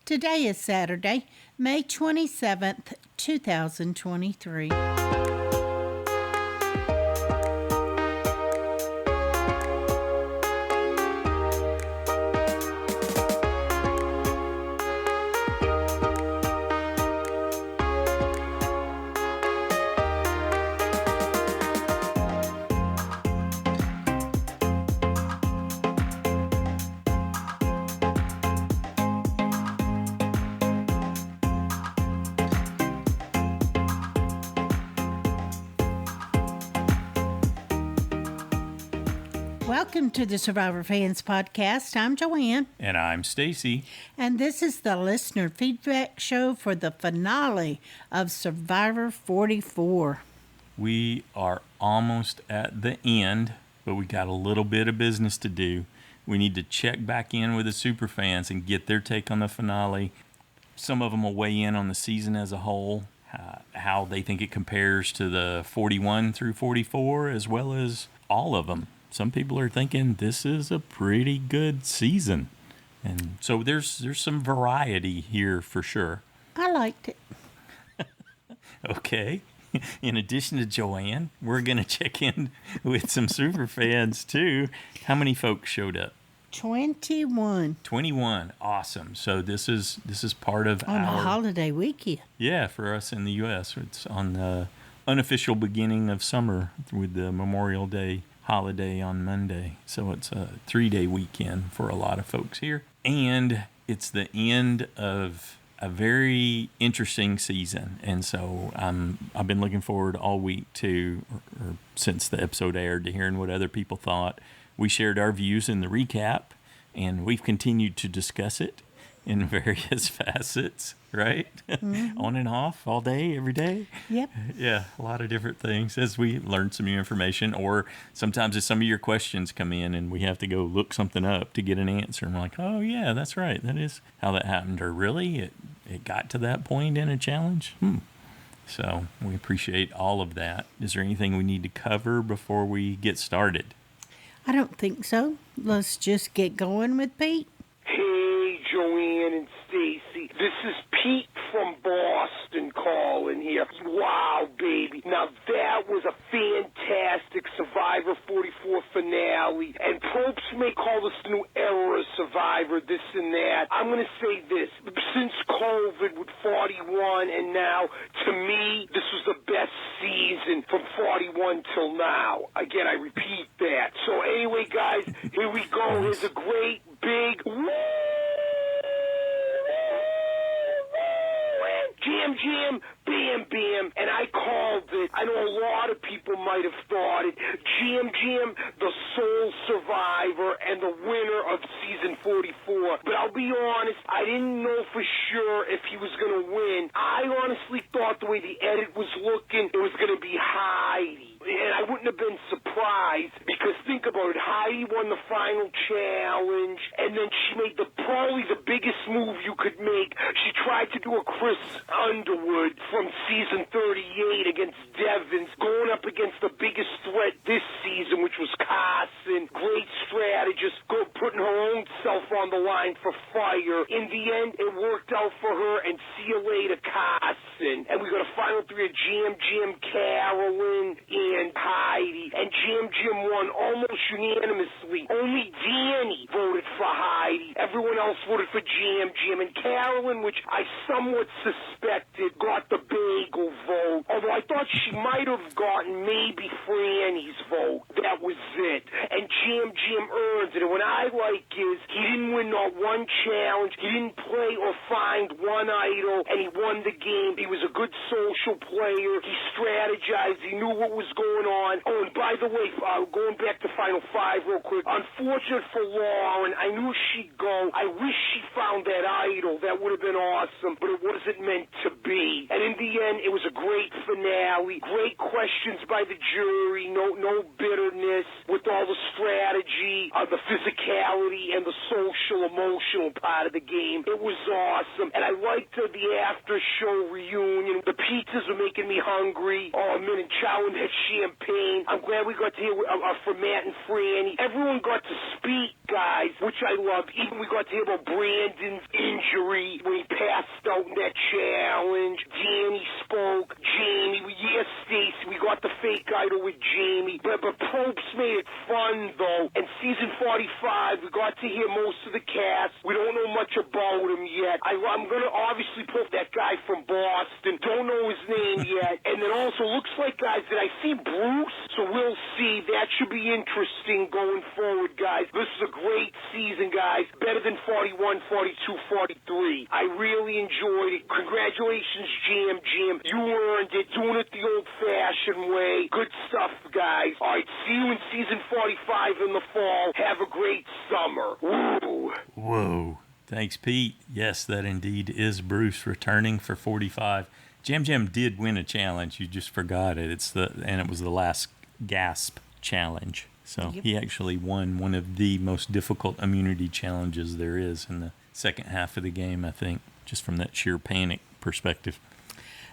Today is Saturday, May 27th, 2023. Welcome to the Survivor Fans Podcast. I'm Joanne. And I'm Stacy. And this is the listener feedback show for the finale of Survivor 44. We are almost at the end, but we got a little bit of business to do. We need to check back in with the super fans and get their take on the finale. Some of them will weigh in on the season as a whole, how they think it compares to the 41 through 44, as well as all of them. Some people are thinking this is a pretty good season. And so there's some variety here for sure. I liked it. Okay. In addition to Joanne, we're going to check in with some super fans too. How many folks showed up? 21. 21. Awesome. So this is part of on a holiday weekend. Yeah, for us in the U.S. It's on the unofficial beginning of summer with the Memorial Day holiday on Monday. So it's a 3-day weekend for a lot of folks here. And it's the end of a very interesting season. And so I've been looking forward all week to, or since the episode aired, to hearing what other people thought. We shared our views in the recap, and we've continued to discuss it in various facets, right? Mm-hmm. On and off, all day, every day. Yep. Yeah, a lot of different things as we learn some new information, or sometimes as some of your questions come in and we have to go look something up to get an answer. And we're like, oh, yeah, that's right. That is how that happened. Or really, it got to that point in a challenge? So we appreciate all of that. Is there anything we need to cover before we get started? I don't think so. Let's just get going with Pete. Hey, Joanne and Stacy. This is Pete from Boston calling here. Wow, baby. Now, that was a fantastic Survivor 44 finale. And tropes may call this the new era of Survivor, this and that. I'm going to say this. Since COVID with 41 and now, to me, this was the best season from 41 till now. Again, I repeat that. So anyway, guys, here we go. Here's a great big jam, jam, bam, bam, and I called it. I know a lot of people might have thought it. Jam, jam, the sole survivor and the winner of season 44. But I'll be honest, I didn't know for sure if he was going to win. I honestly thought the way the edit was looking, it was going to be Heidi. And I wouldn't have been surprised, because think about it, Heidi won the final challenge, and then she made probably the biggest move you could make. She tried to do a Chris Underwood from season 38 against Devins, going up against the biggest threat this season, which was Carson. Great strategist, putting her own self on the line for fire. In the end, it worked out for her, and see you later, Carson. And we got a final three of Jam, Carolyn, and Heidi. And Jim won almost unanimously. Only Danny voted for Heidi. Everyone else voted for Jim. And Carolyn, which I somewhat suspected, got the bagel vote. Although I thought she might have gotten maybe Franny's vote. That was it. And Jim earns it. And what I like is he didn't win not one challenge. He didn't play or find one idol, and he won the game. He was a good social player. He strategized. He knew what was going on. Oh, and by the way, going back to Final Five real quick, unfortunate for Lauren, I knew she'd go. I wish she found that idol. That would have been awesome, but it wasn't meant to be. And in the end, it was a great finale. Great questions by the jury. No bitterness with all the strategy, the physicality, and the social, emotional part of the game. It was awesome. And I liked the after-show reunion. The pizzas were making me hungry. Oh, man, and chow and that champagne. I'm glad we got to hear from Matt and Franny. Everyone got to speak. guys, which I loved. Even we got to hear about Brandon's injury when he passed out in that challenge. Danny spoke. Jamie, Stacy, we got the fake idol with Jamie. But Probst made it fun, though. And season 45, we got to hear most of the cast. We don't know much about him yet. I'm going to obviously put that guy from Boston. Don't know his name yet. And then also looks like, guys, that I see Bruce. So we'll see. That should be interesting going forward, guys. This is a great season, guys. Better than 41, 42, 43. I really enjoyed it. Congratulations, Jam. You earned it. Doing it the old-fashioned way. Good stuff, guys. All right, see you in season 45 in the fall. Have a great summer. Woo! Whoa. Thanks, Pete. Yes, that indeed is Bruce returning for 45. Jam did win a challenge. You just forgot it. And it was the last gasp challenge. So He actually won one of the most difficult immunity challenges there is in the second half of the game, I think, just from that sheer panic perspective.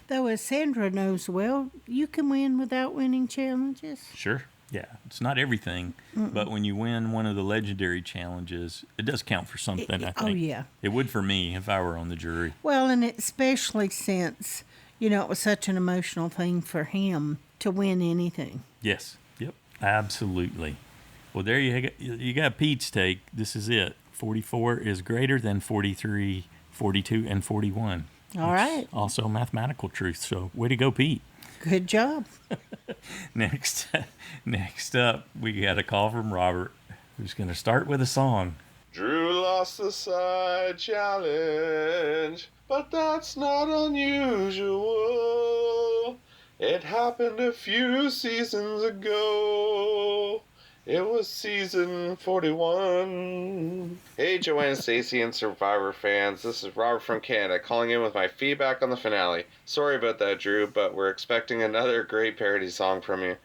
Though, as Sandra knows well, you can win without winning challenges. Sure. Yeah. It's not everything, but when you win one of the legendary challenges, it does count for something, I think. Oh, yeah. It would for me if I were on the jury. Well, and especially since, it was such an emotional thing for him to win anything. Yes. Yep. Absolutely. Well, there you got Pete's take. This is it. 44 is greater than 43, 42, and 41. All right. Also mathematical truth. So way to go, Pete. Good job. Next up, we got a call from Robert, who's going to start with a song. Drew lost the side challenge, but that's not unusual. It happened a few seasons ago. It was season 41. Hey, Joanne, Stacy, and Survivor fans. This is Robert from Canada calling in with my feedback on the finale. Sorry about that, Drew, but we're expecting another great parody song from you.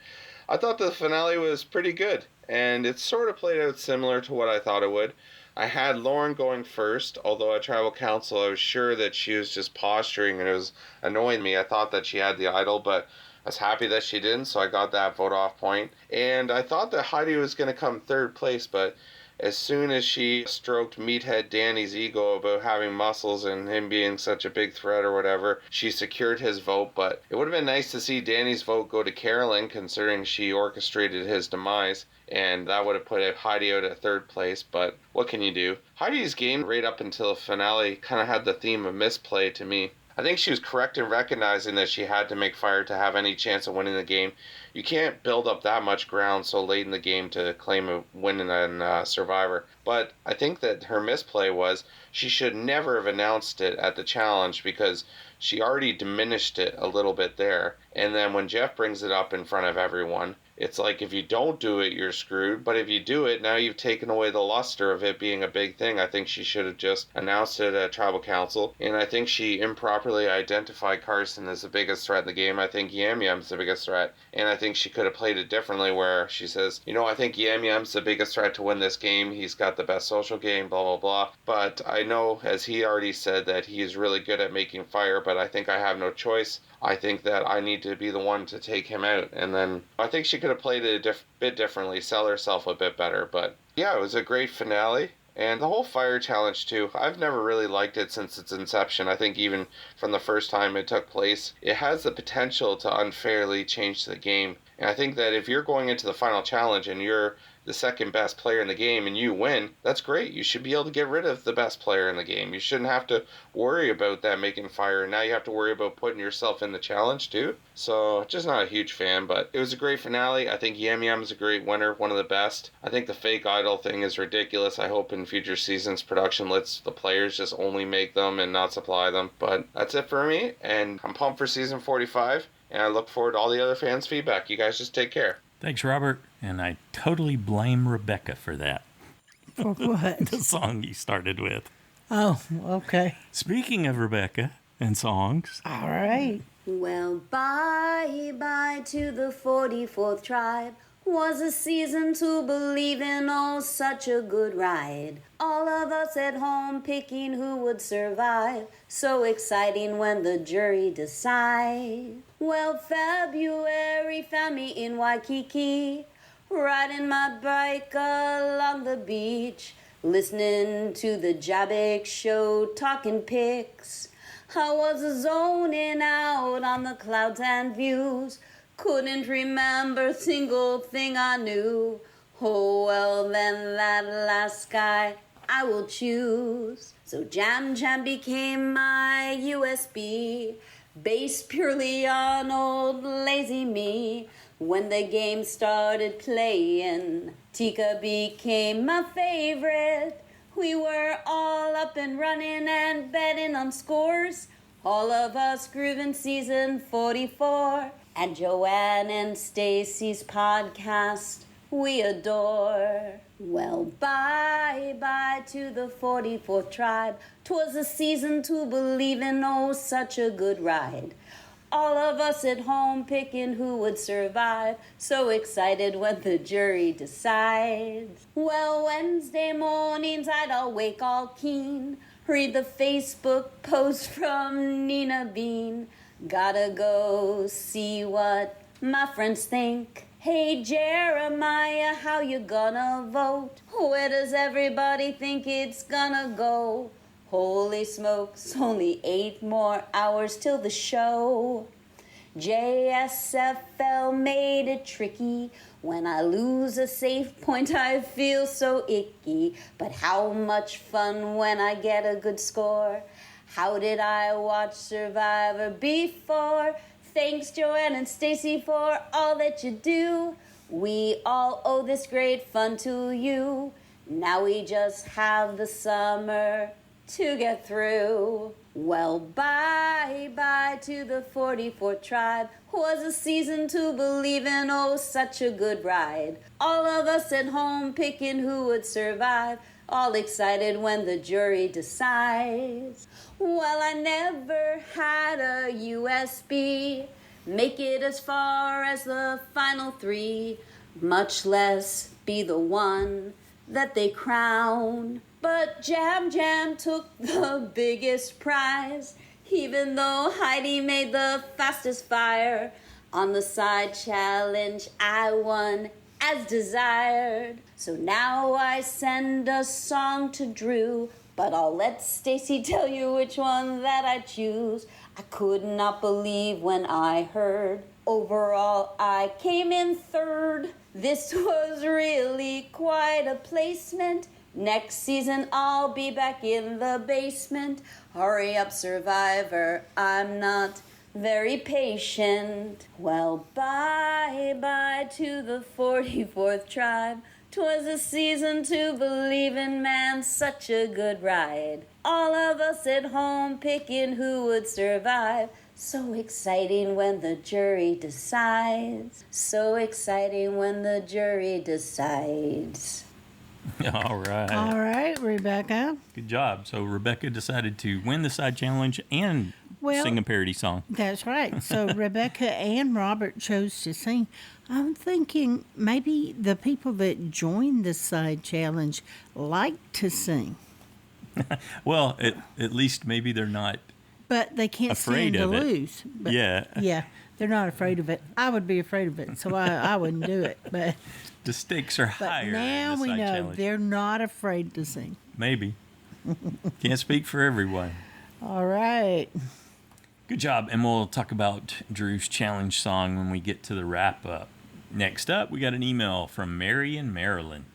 I thought the finale was pretty good, and it sort of played out similar to what I thought it would. I had Lauren going first, although at tribal council I was sure that she was just posturing and it was annoying me. I thought that she had the idol, but I was happy that she didn't, so I got that vote off point. And I thought that Heidi was going to come third place, but as soon as she stroked Meathead Danny's ego about having muscles and him being such a big threat or whatever, she secured his vote. But it would have been nice to see Danny's vote go to Carolyn, considering she orchestrated his demise, and that would have put Heidi out at third place. But what can you do? Heidi's game right up until the finale kind of had the theme of misplay to me. I think she was correct in recognizing that she had to make fire to have any chance of winning the game. You can't build up that much ground so late in the game to claim a win in Survivor. But I think that her misplay was she should never have announced it at the challenge because she already diminished it a little bit there. And then when Jeff brings it up in front of everyone, it's like if you don't do it, you're screwed. But if you do it, now you've taken away the luster of it being a big thing. I think she should have just announced it at Tribal Council. And I think she improperly identified Carson as the biggest threat in the game. I think Yam Yam's the biggest threat. And I think she could have played it differently where she says, I think Yam Yam's the biggest threat to win this game. He's got the best social game, blah, blah, blah. But I know, as he already said, that he's really good at making fire, but I think I have no choice. I think that I need to be the one to take him out. And then I think she could have played it a bit differently, sell herself a bit better. But yeah, it was a great finale. And the whole fire challenge too, I've never really liked it since its inception. I think even from the first time it took place, it has the potential to unfairly change the game. And I think that if you're going into the final challenge and you're the second best player in the game and you win, that's great. You should be able to get rid of the best player in the game. You shouldn't have to worry about that making fire. Now you have to worry about putting yourself in the challenge too. So just not a huge fan, but it was a great finale. I think Yam Yam is a great winner, one of the best. I think the fake idol thing is ridiculous. I hope in future seasons production lets the players just only make them and not supply them. But that's it for me, and I'm pumped for season 45, and I look forward to all the other fans' feedback. You guys just take care. Thanks, Robert. And I totally blame Rebecca for that. For what? The song you started with. Oh, okay. Speaking of Rebecca and songs. All right. Well, bye-bye to the 44th tribe. Was a season to believe in, oh, such a good ride. All of us at home picking who would survive. So exciting when the jury decide. Well, February found me in Waikiki, riding my bike along the beach, listening to the Jabek show, talking pics. I was zoning out on the clouds and views, couldn't remember a single thing I knew. Oh, well, then that last guy I will choose. So Jam Jam became my USB, based purely on old lazy me. When the game started playing, Tika became my favorite. We were all up and running and betting on scores, all of us grooving season 44. And Joanne and Stacy's podcast we adore. Well, bye-bye to the 44th tribe. 'Twas a season to believe in, oh, such a good ride. All of us at home picking who would survive, so excited when the jury decides. Well, Wednesday mornings I'd awake all keen, read the Facebook post from Nina Bean. Gotta go see what my friends think. Hey Jeremiah, how you gonna vote? Where does everybody think it's gonna go? Holy smokes, only 8 more hours till the show. JSFL made it tricky. When I lose a safe point, I feel so icky. But how much fun when I get a good score. How did I watch Survivor before? Thanks, Joanne and Stacy, for all that you do. We all owe this great fun to you. Now we just have the summer to get through. Well, bye-bye to the 44th tribe. Was a season to believe in, oh, such a good ride. All of us at home picking who would survive, all excited when the jury decides. Well, I never had a USB make it as far as the final 3, much less be the one that they crown. But Jam Jam took the biggest prize, even though Heidi made the fastest fire. On the side challenge, I won as desired. So now I send a song to Drew, but I'll let Stacy tell you which one that I choose. I could not believe when I heard overall I came in 3rd. This was really quite a placement. Next season I'll be back in the basement. Hurry up, Survivor, I'm not very patient. Well, bye-bye to the 44th tribe. 'Twas a season to believe in, man, such a good ride. All of us at home picking who would survive. So exciting when the jury decides. So exciting when the jury decides. All right. All right, Rebecca. Good job. So Rebecca decided to win the side challenge and sing a parody song. That's right. So Rebecca and Robert chose to sing. I'm thinking maybe the people that joined the side challenge like to sing. Well, at least maybe they're not But they can't afraid stand to of it. lose. But Yeah. They're not afraid of it. I would be afraid of it, so I wouldn't do it. But The stakes are higher. now in the we side know challenge. they're not afraid to sing. Maybe. Can't speak for everyone. All right. Good job. And we'll talk about Drew's challenge song when we get to the wrap up. Next up, we got an email from Mary in Maryland.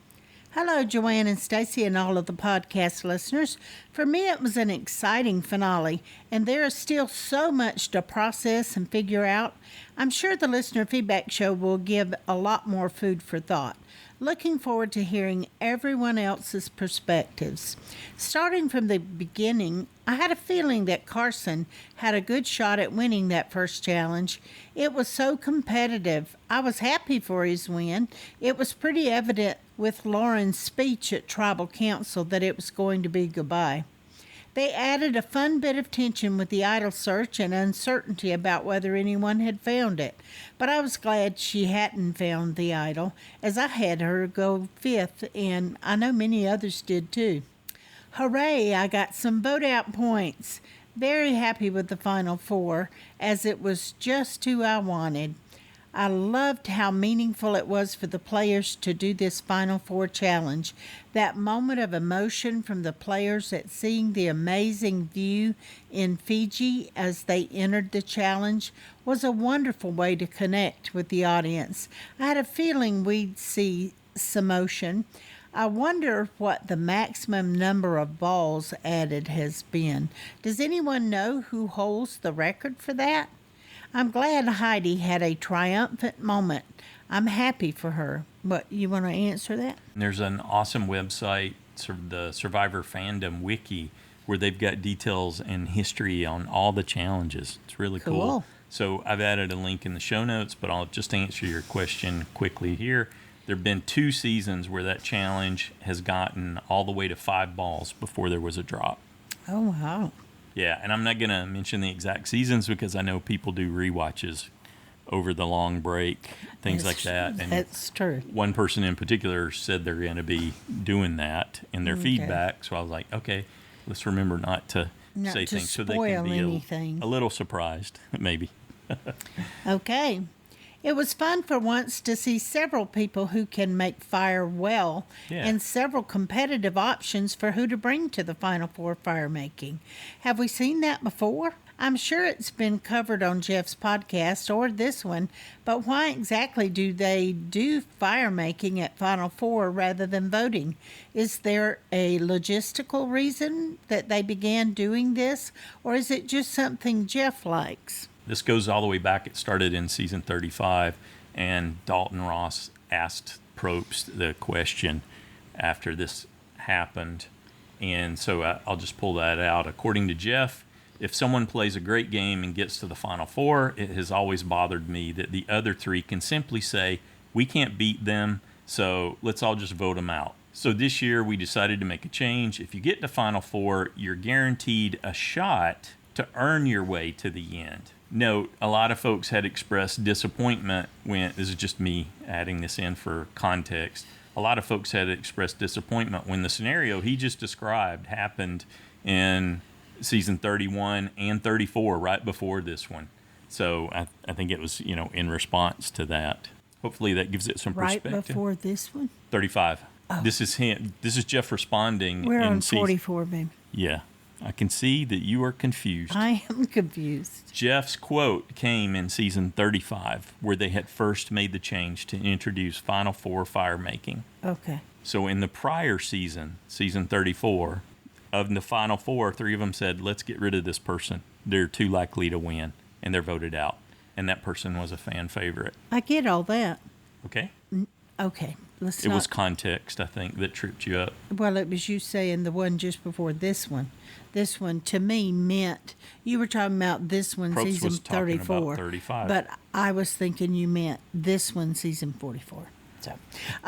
Hello, Joanne and Stacy and all of the podcast listeners. For me, it was an exciting finale, and there is still so much to process and figure out. I'm sure the listener feedback show will give a lot more food for thought. Looking forward to hearing everyone else's perspectives. Starting from the beginning, I had a feeling that Carson had a good shot at winning that first challenge. It was so competitive. I was happy for his win. It was pretty evident with Lauren's speech at Tribal Council that it was going to be goodbye. They added a fun bit of tension with the idol search and uncertainty about whether anyone had found it. But I was glad she hadn't found the idol, as I had her go 5th, and I know many others did too. Hooray, I got some vote out points. Very happy with the final 4, as it was just who I wanted. I loved how meaningful it was for the players to do this Final Four challenge. That moment of emotion from the players at seeing the amazing view in Fiji as they entered the challenge was a wonderful way to connect with the audience. I had a feeling we'd see some motion. I wonder what the maximum number of balls added has been. Does anyone know who holds the record for that? I'm glad Heidi had a triumphant moment. I'm happy for her. What, you want to answer that? There's an awesome website, the Survivor Fandom Wiki, where they've got details and history on all the challenges. It's really cool. So I've added a link in the show notes, but I'll just answer your question quickly here. There have been 2 seasons where that challenge has gotten all the way to 5 balls before there was a drop. Oh, wow. Yeah, and I'm not going to mention the exact seasons because I know people do rewatches over the long break, things like that. And that's true. One person in particular said they're going to be doing that in their feedback. So I was like, okay, let's remember not to say things so they can be a little surprised, maybe. Okay. It was fun for once to see several people who can make fire well and several competitive options for who to bring to the Final Four fire making. Have we seen that before? I'm sure it's been covered on Jeff's podcast or this one, but why exactly do they do fire making at Final Four rather than voting? Is there a logistical reason that they began doing this, or is it just something Jeff likes? This goes all the way back. It started in season 35, and Dalton Ross asked Probst the question after this happened. And so I'll just pull that out. According to Jeff, if someone plays a great game and gets to the Final Four, it has always bothered me that the other 3 can simply say, we can't beat them, so let's all just vote them out. So this year we decided to make a change. If you get to Final Four, you're guaranteed a shot to earn your way to the end. Note, a lot of folks had expressed disappointment when, this is just me adding this in for context, a lot of folks had expressed disappointment when the scenario he just described happened in season 31 and 34, right before this one. So I think it was, in response to that. Hopefully that gives it some perspective. Right before this one? 35. Oh. This is him. This is Jeff responding. We're on 44, baby. Yeah. I can see that you are confused. I am confused. Jeff's quote came in season 35, where they had first made the change to introduce Final Four fire making. Okay. So in the prior season, season 34, of the Final Four, 3 of them said, let's get rid of this person. They're too likely to win. And they're voted out. And that person was a fan favorite. I get all that. Okay? Okay. It was context, I think, that tripped you up. Well, it was you saying the one just before this one. This one, to me, meant you were talking about this one, Probst season was 34. About 35. But I was thinking you meant this one, season 44. So,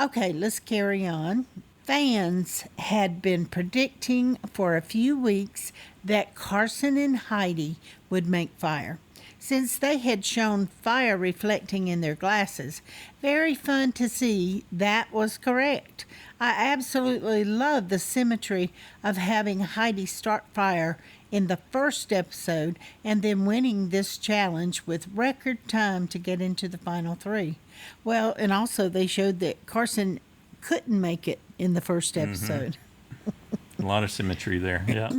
okay, let's carry on. Fans had been predicting for a few weeks that Carson and Heidi would make fire, since they had shown fire reflecting in their glasses. Very fun to see that was correct. I absolutely love the symmetry of having Heidi start fire in the first episode and then winning this challenge with record time to get into the final 3. Well, and also they showed that Carson couldn't make it in the first episode. A lot of symmetry there, yeah.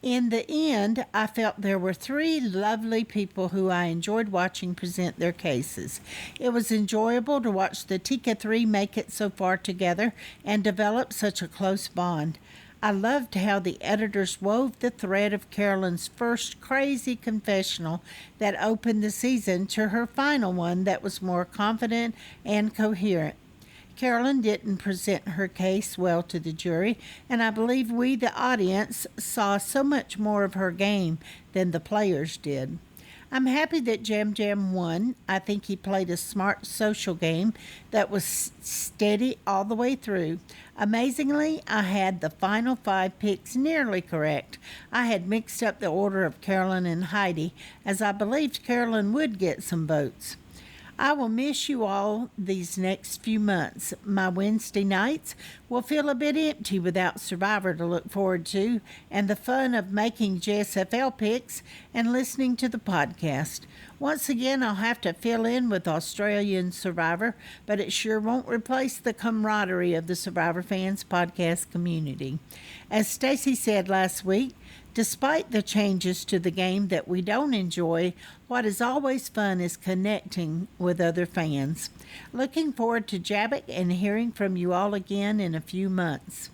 In the end, I felt there were 3 lovely people who I enjoyed watching present their cases. It was enjoyable to watch the Tika 3 make it so far together and develop such a close bond. I loved how the editors wove the thread of Carolyn's first crazy confessional that opened the season to her final one that was more confident and coherent. Carolyn didn't present her case well to the jury, and I believe we, the audience, saw so much more of her game than the players did. I'm happy that Jam Jam won. I think he played a smart social game that was steady all the way through. Amazingly, I had the final 5 picks nearly correct. I had mixed up the order of Carolyn and Heidi, as I believed Carolyn would get some votes. I will miss you all these next few months. My Wednesday nights will feel a bit empty without Survivor to look forward to and the fun of making JSFL picks and listening to the podcast. Once again, I'll have to fill in with Australian Survivor, but it sure won't replace the camaraderie of the Survivor Fans podcast community. As Stacy said last week, despite the changes to the game that we don't enjoy, what is always fun is connecting with other fans. Looking forward to Jabbok and hearing from you all again in a few months.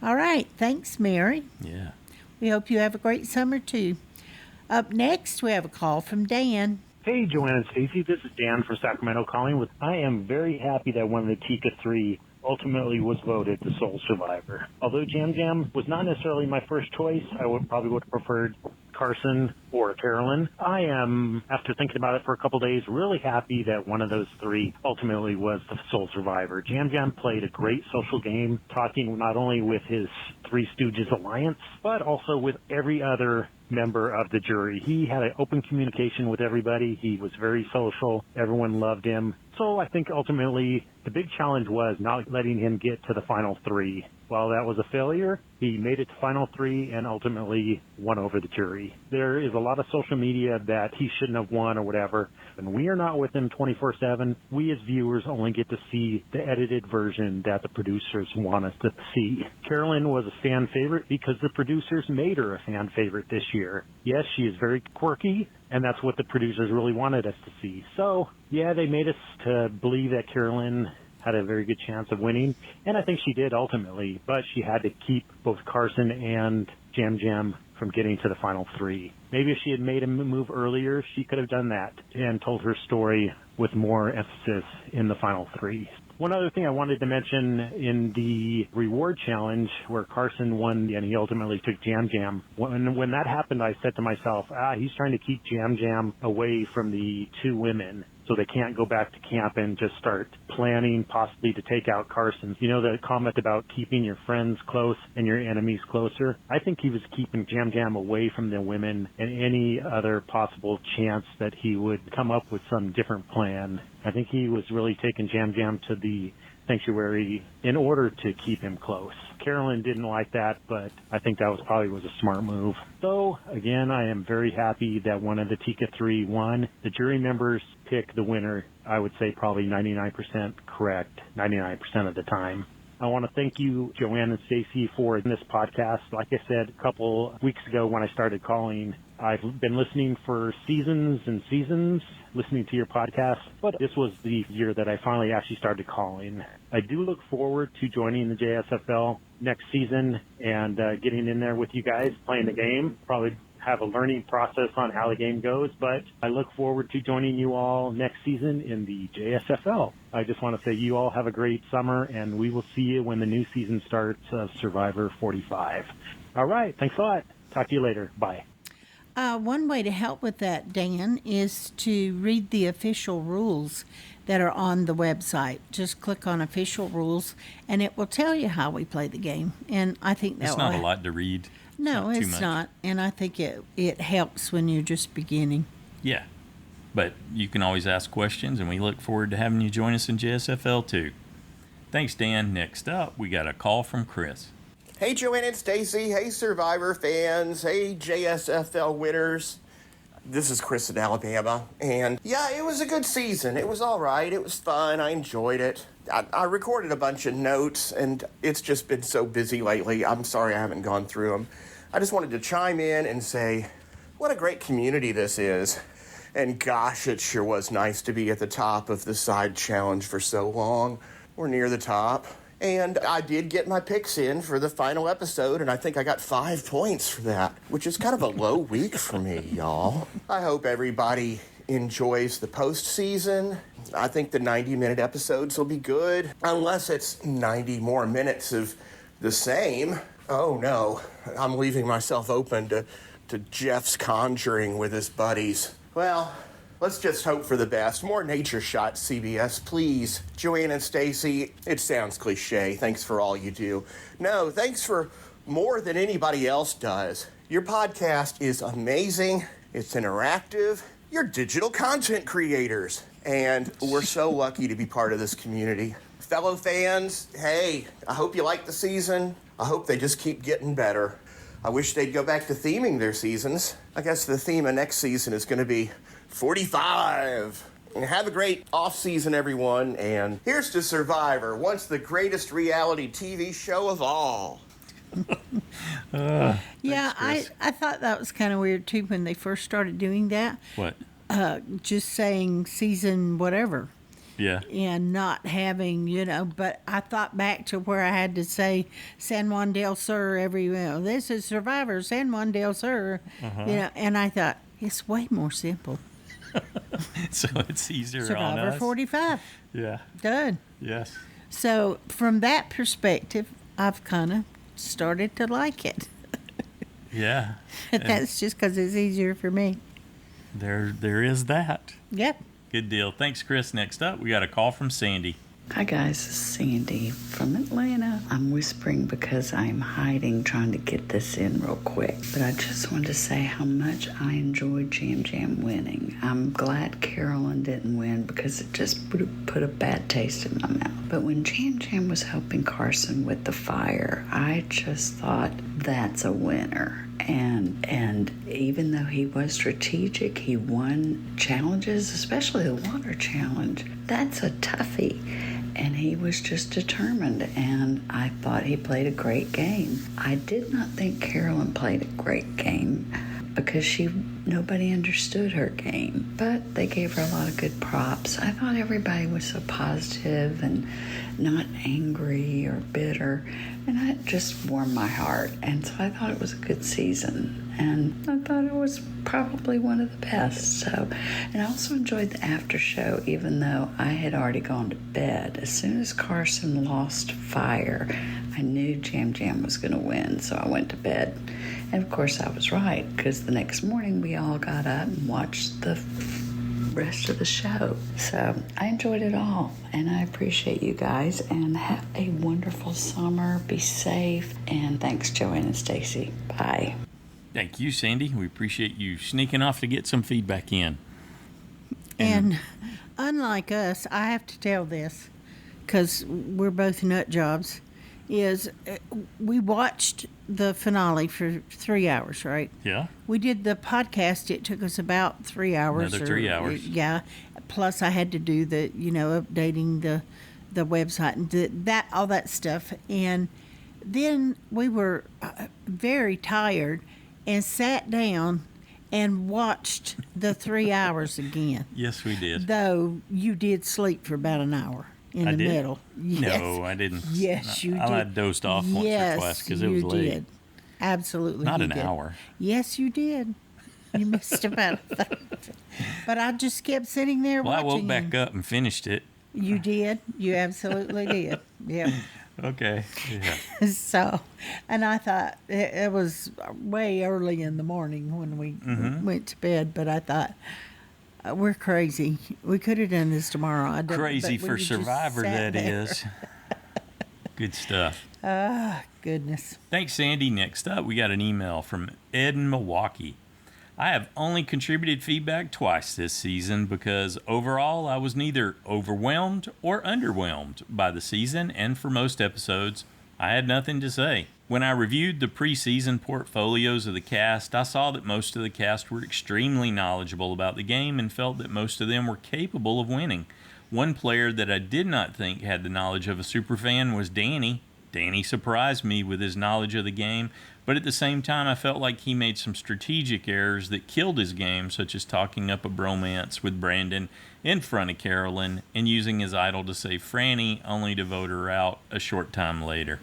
All right, thanks, Mary. Yeah. We hope you have a great summer, too. Up next, we have a call from Dan. Hey, Joanne and Stacy, this is Dan from Sacramento calling. I am very happy that one of the Tika 3 ultimately was voted the sole survivor. Although Jam Jam was not necessarily my first choice, I would have preferred Carson or Carolyn. I am, after thinking about it for a couple days, really happy that one of those three ultimately was the sole survivor. Jam Jam played a great social game, talking not only with his Three Stooges alliance, but also with every other member of the jury. He had an open communication with everybody. He was very social. Everyone loved him. So I think ultimately the big challenge was not letting him get to the final three. While that was a failure, he made it to final three and ultimately won over the jury. There is a lot of social media that he shouldn't have won or whatever, and we are not with him 24/7. We as viewers only get to see the edited version that the producers want us to see. Carolyn was a fan favorite because the producers made her a fan favorite this year. Yes, she is very quirky, and that's what the producers really wanted us to see. So, yeah, they made us to believe that Carolyn had a very good chance of winning, and I think she did ultimately, but she had to keep both Carson and Jam Jam from getting to the final three. Maybe if she had made him move earlier, she could have done that and told her story with more emphasis in the final three. One other thing I wanted to mention in the reward challenge where Carson won and he ultimately took Jam Jam, when that happened, I said to myself, he's trying to keep Jam Jam away from the two women so they can't go back to camp and just start planning possibly to take out Carson. You know the comment about keeping your friends close and your enemies closer? I think he was keeping Jam Jam away from the women and any other possible chance that he would come up with some different plan. I think he was really taking Jam Jam to the sanctuary in order to keep him close. Carolyn didn't like that, but I think that probably was a smart move. So, again, I am very happy that one of the Tika 3 won. The jury members pick the winner, I would say probably 99% correct, 99% of the time. I want to thank you, Joanne and Stacy, for this podcast. Like I said a couple weeks ago when I started calling, I've been listening for seasons and seasons, listening to your podcast, but this was the year that I finally actually started calling. I do look forward to joining the JSFL next season and getting in there with you guys, playing the game. Probably have a learning process on how the game goes, but I look forward to joining you all next season in the JSFL. I just want to say you all have a great summer, and we will see you when the new season starts of Survivor 45. All right, thanks a lot. Talk to you later. Bye. One way to help with that, Dan, is to read the official rules that are on the website. Just click on official rules, and it will tell you how we play the game. And I think that it's not a lot to read. No, it's not. And I think it helps when you're just beginning. Yeah. But you can always ask questions, and we look forward to having you join us in JSFL too. Thanks, Dan. Next up, we got a call from Chris. Hey, Joanne and Stacy. Hey, Survivor fans. Hey, JSFL winners. This is Chris in Alabama. And yeah, it was a good season. It was all right. It was fun. I enjoyed it. I recorded a bunch of notes, and it's just been so busy lately. I'm sorry I haven't gone through them. I just wanted to chime in and say, what a great community this is. And gosh, it sure was nice to be at the top of the side challenge for so long. We're near the top. And I did get my picks in for the final episode, and I think I got 5 points for that, which is kind of a low week for me, y'all. I hope everybody enjoys the postseason. I think the 90-minute episodes will be good, unless it's 90 more minutes of the same. Oh, no. I'm leaving myself open to Jeff's conjuring with his buddies. Well, let's just hope for the best. More nature shots, CBS, please. Joanne and Stacy, it sounds cliche. Thanks for all you do. No, thanks for more than anybody else does. Your podcast is amazing. It's interactive. You're digital content creators. And we're so lucky to be part of this community. Fellow fans, hey, I hope you like the season. I hope they just keep getting better. I wish they'd go back to theming their seasons. I guess the theme of next season is going to be 45. And have a great off-season, everyone. And here's to Survivor, once the greatest reality TV show of all. Yeah, Chris. I thought that was kind of weird, too, when they first started doing that. What? Just saying season whatever. Yeah. And not having, but I thought back to where I had to say San Juan del Sur this is Survivor, San Juan del Sur, and I thought, it's way more simple. So it's easier on Survivor us. 45. Yeah. Done. Yes. So from that perspective, I've kind of started to like it. Yeah. That's just because it's easier for me. There is that. Yep. Good deal. Thanks, Chris. Next up, we got a call from Sandy. Hi guys, this is Sandy from Atlanta. I'm whispering because I'm hiding trying to get this in real quick. But I just wanted to say how much I enjoyed Jam Jam winning. I'm glad Carolyn didn't win because it just put a bad taste in my mouth. But when Jam Jam was helping Carson with the fire, I just thought that's a winner. And even though he was strategic, he won challenges, especially the water challenge. That's a toughie. And he was just determined, and I thought he played a great game. I did not think Carolyn played a great game because nobody understood her game, but they gave her a lot of good props. I thought everybody was so positive and not angry or bitter, and that just warmed my heart. And so I thought it was a good season, and I thought it was probably one of the best. So, and I also enjoyed the after show, even though I had already gone to bed. As soon as Carson lost fire, I knew Jam Jam was going to win, so I went to bed. And of course I was right, because the next morning we all got up and watched the rest of the show. So I enjoyed it all, and I appreciate you guys, and have a wonderful summer. Be safe, and thanks, Joanne and Stacy. Bye. Thank you, Sandy. We appreciate you sneaking off to get some feedback in. And unlike us, I have to tell this, because we're both nut jobs, is we watched the finale for 3 hours, right? Yeah. We did the podcast. It took us about 3 hours. Another 3 hours. Yeah. Plus I had to do the, updating the website and that all that stuff. And then we were very tired and sat down and watched the 3 hours again. Yes, we did. Though you did sleep for about an hour in the middle. Yes. No, I didn't. Yes, you did. I dozed off once or twice because it was late. You did. Absolutely. Not you an did. hour. Yes, you did. You missed about that. But I just kept sitting there watching. Well, I woke back up and finished it. You did. You absolutely did. Yeah. Okay. Yeah. So, and I thought it was way early in the morning when we went to bed, but I thought, we're crazy. We could have done this tomorrow. Crazy for Survivor, that is. Good stuff. Goodness. Thanks, Sandy. Next up, we got an email from Ed in Milwaukee. I have only contributed feedback twice this season because overall I was neither overwhelmed or underwhelmed by the season, and for most episodes, I had nothing to say. When I reviewed the preseason portfolios of the cast, I saw that most of the cast were extremely knowledgeable about the game and felt that most of them were capable of winning. One player that I did not think had the knowledge of a superfan was Danny. Danny surprised me with his knowledge of the game, but at the same time I felt like he made some strategic errors that killed his game, such as talking up a bromance with Brandyn in front of Carolyn and using his idol to save Franny, only to vote her out a short time later.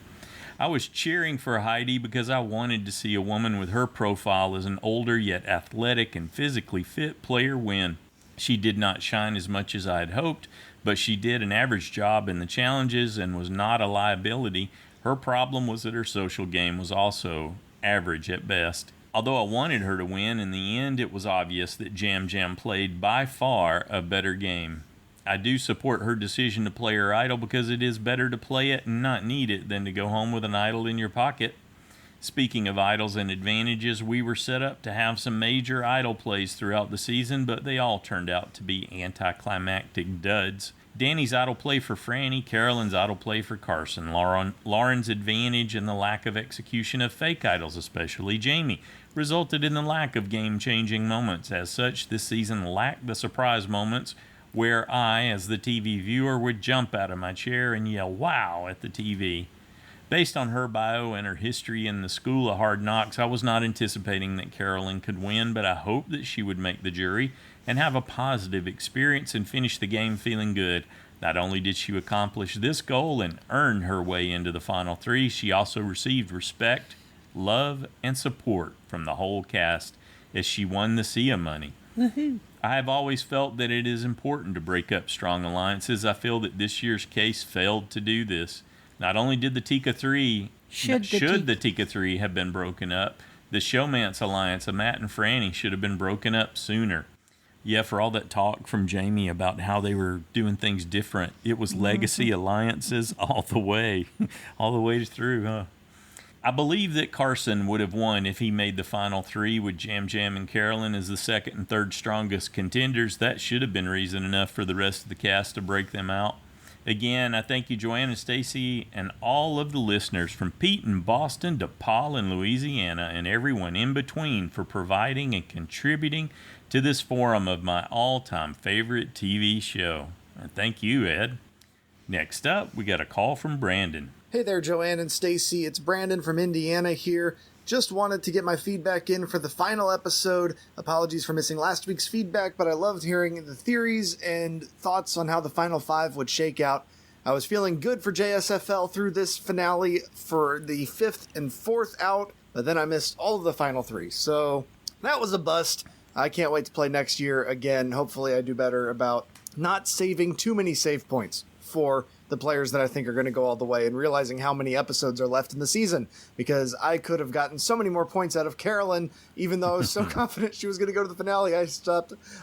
I was cheering for Heidi because I wanted to see a woman with her profile as an older yet athletic and physically fit player win. She did not shine as much as I had hoped, but she did an average job in the challenges and was not a liability. Her problem was that her social game was also average at best. Although I wanted her to win, in the end it was obvious that Jam Jam played by far a better game. I do support her decision to play her idol because it is better to play it and not need it than to go home with an idol in your pocket. Speaking of idols and advantages, we were set up to have some major idol plays throughout the season, but they all turned out to be anticlimactic duds. Danny's idol play for Franny, Carolyn's idol play for Carson, Lauren's advantage and the lack of execution of fake idols, especially Jamie, resulted in the lack of game-changing moments. As such, this season lacked the surprise moments where I, as the TV viewer, would jump out of my chair and yell "wow" at the TV. Based on her bio and her history in the School of Hard Knocks, I was not anticipating that Carolyn could win, but I hoped that she would make the jury and have a positive experience and finish the game feeling good. Not only did she accomplish this goal and earn her way into the final three, she also received respect, love, and support from the whole cast as she won the SIA money. Woohoo. I have always felt that it is important to break up strong alliances. I feel that this year's case failed to do this. Not only did the Tika 3, should the Tika 3 have been broken up, the Showmance alliance of Matt and Franny should have been broken up sooner. Yeah, for all that talk from Jamie about how they were doing things different, it was legacy alliances all the way through, huh? I believe that Carson would have won if he made the final three with Jam Jam and Carolyn as the second and third strongest contenders. That should have been reason enough for the rest of the cast to break them out. Again, I thank you, Joanne and Stacy, and all of the listeners from Pete in Boston to Paul in Louisiana and everyone in between for providing and contributing to this forum of my all-time favorite TV show. And thank you, Ed. Next up, we got a call from Brandyn. Hey there, Joanne and Stacy. It's Brandyn from Indiana here. Just wanted to get my feedback in for the final episode. Apologies for missing last week's feedback, but I loved hearing the theories and thoughts on how the final five would shake out. I was feeling good for JSFL through this finale for the fifth and fourth out, but then I missed all of the final three. So that was a bust. I can't wait to play next year again. Hopefully I do better about not saving too many save points for the players that I think are going to go all the way, and realizing how many episodes are left in the season, because I could have gotten so many more points out of Carolyn, even though I was so confident she was going to go to the finale. I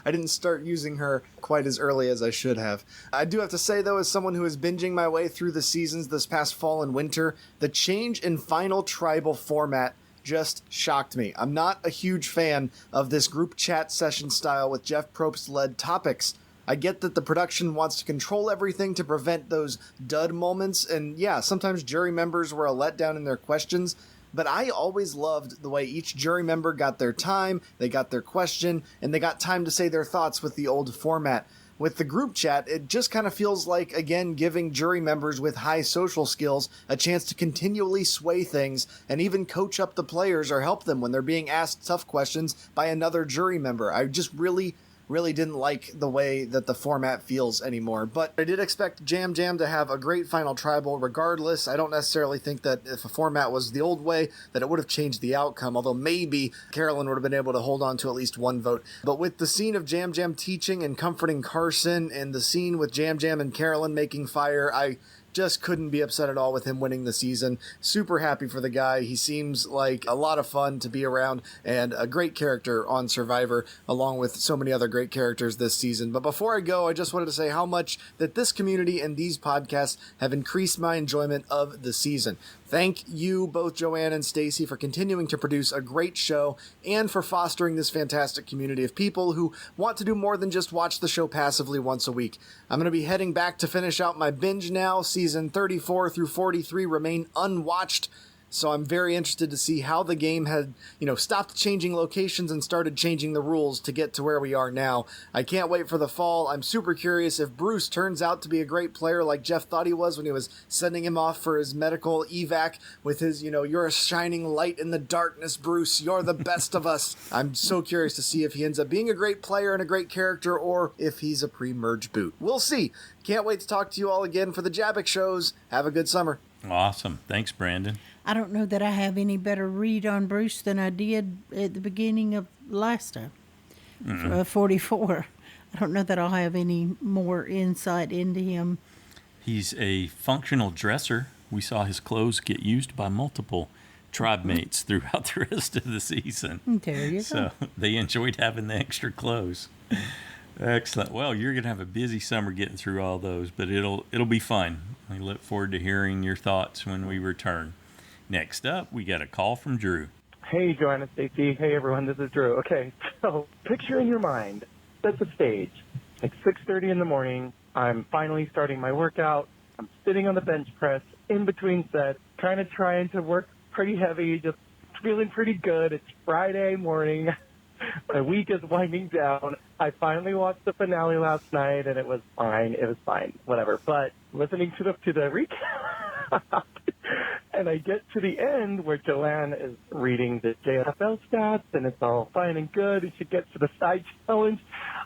didn't start using her quite as early as I should have. I do have to say, though, as someone who is binging my way through the seasons this past fall and winter, the change in final tribal format just shocked me. I'm not a huge fan of this group chat session style with Jeff Probst-led topics. I get that the production wants to control everything to prevent those dud moments, and yeah, sometimes jury members were a letdown in their questions, but I always loved the way each jury member got their time, they got their question, and they got time to say their thoughts with the old format. With the group chat, it just kind of feels like, again, giving jury members with high social skills a chance to continually sway things and even coach up the players or help them when they're being asked tough questions by another jury member. I just really didn't like the way that the format feels anymore. But I did expect Jam Jam to have a great final tribal regardless. I don't necessarily think that if a format was the old way, that it would have changed the outcome, although maybe Carolyn would have been able to hold on to at least one vote. But with the scene of Jam Jam teaching and comforting Carson, and the scene with Jam Jam and Carolyn making fire, I just couldn't be upset at all with him winning the season. Super happy for the guy. He seems like a lot of fun to be around and a great character on Survivor, along with so many other great characters this season. But before I go, I just wanted to say how much that this community and these podcasts have increased my enjoyment of the season. Thank you, both Joanne and Stacy, for continuing to produce a great show and for fostering this fantastic community of people who want to do more than just watch the show passively once a week. I'm going to be heading back to finish out my binge now. Season 34 through 43 remain unwatched, so I'm very interested to see how the game had, stopped changing locations and started changing the rules to get to where we are now. I can't wait for the fall. I'm super curious if Bruce turns out to be a great player like Jeff thought he was when he was sending him off for his medical evac with his, you're a shining light in the darkness, Bruce. You're the best of us. I'm so curious to see if he ends up being a great player and a great character, or if he's a pre-merge boot. We'll see. Can't wait to talk to you all again for the Jabbick shows. Have a good summer. Awesome. Thanks, Brandyn. I don't know that I have any better read on Bruce than I did at the beginning of last time, 44. I don't know that I'll have any more insight into him. He's a functional dresser. We saw his clothes get used by multiple tribe mates throughout the rest of the season. There you go. So they enjoyed having the extra clothes. Excellent. Well, you're going to have a busy summer getting through all those, but it'll be fun. I look forward to hearing your thoughts when we return. Next up, we got a call from Drew. Hey, Joanna, Stacy. Hey, everyone. This is Drew. Okay, so picture in your mind, set the stage. Like 6:30 in the morning, I'm finally starting my workout. I'm sitting on the bench press in between sets, kind of trying to work pretty heavy, just feeling pretty good. It's Friday morning. My week is winding down. I finally watched the finale last night, and it was fine. It was fine, whatever. But listening to the recap, and I get to the end where Joanne is reading the JFL stats, and it's all fine and good, and she gets to the side challenge.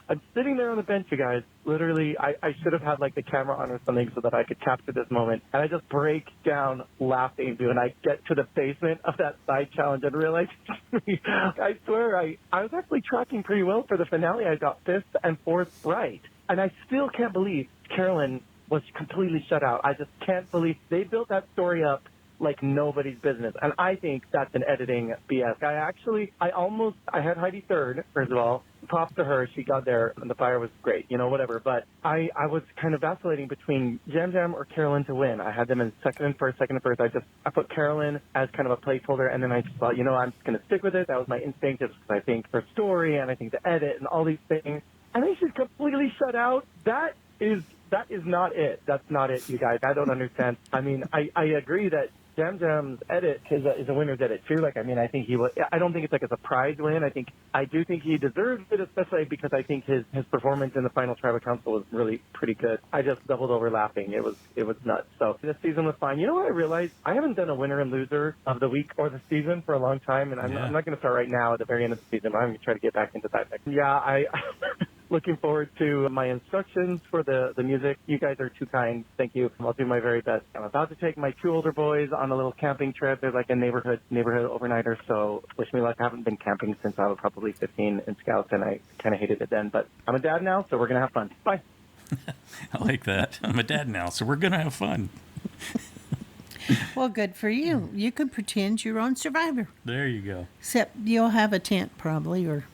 I'm sitting there on the bench, you guys. Literally, I should have had, like, the camera on or something so that I could capture this moment. And I just break down laughing, dude. And I get to the basement of that side challenge and realize, I swear, I was actually tracking pretty well for the finale. I got 5th and 4th right. And I still can't believe Carolyn was completely shut out. I just can't believe they built that story up like nobody's business. And I think that's an editing BS. I had Heidi 3rd, first of all. Props to her. She got there, and the fire was great, whatever. But I was kind of vacillating between Jam Jam or Carolyn to win. I had them in second and first. I put Carolyn as kind of a placeholder, and then I just thought, I'm just going to stick with it. That was my instinct, just because I think her story and I think the edit and all these things. And then she's completely shut out. That is not it. That's not it, you guys. I don't understand. I mean, I agree that Jam Jam's edit is a winner's edit too. I think he was. I don't think it's like a surprise win. I do think he deserves it, especially because I think his performance in the final tribal council was really pretty good. I just doubled over laughing. It was nuts. So this season was fine. You know what I realized? I haven't done a winner and loser of the week or the season for a long time, and I'm not going to start right now at the very end of the season. I'm going to try to get back into that. Yeah, looking forward to my instructions for the music. You guys are too kind. Thank you. I'll do my very best. I'm about to take my 2 older boys on a little camping trip. They're like a neighborhood overnighter, so wish me luck. I haven't been camping since I was probably 15 in Scouts, and I kind of hated it then. But I'm a dad now, so we're going to have fun. Bye. I like that. I'm a dad now, so we're going to have fun. Well, good for you. You can pretend you're on Survivor. There you go. Except you'll have a tent probably, or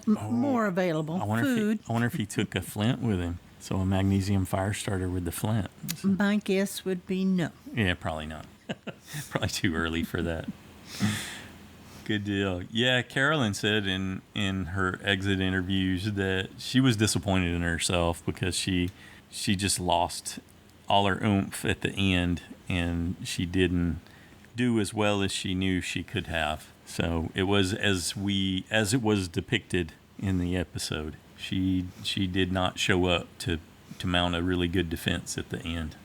more available. I food. I wonder if he took a flint with him. So a magnesium fire starter with the flint. My guess would be no. Yeah, probably not. Probably too early for that. Good deal. Yeah, Carolyn said in her exit interviews that she was disappointed in herself because she just lost all her oomph at the end, and she didn't do as well as she knew she could have. So it was as it was depicted in the episode. She did not show up to mount a really good defense at the end.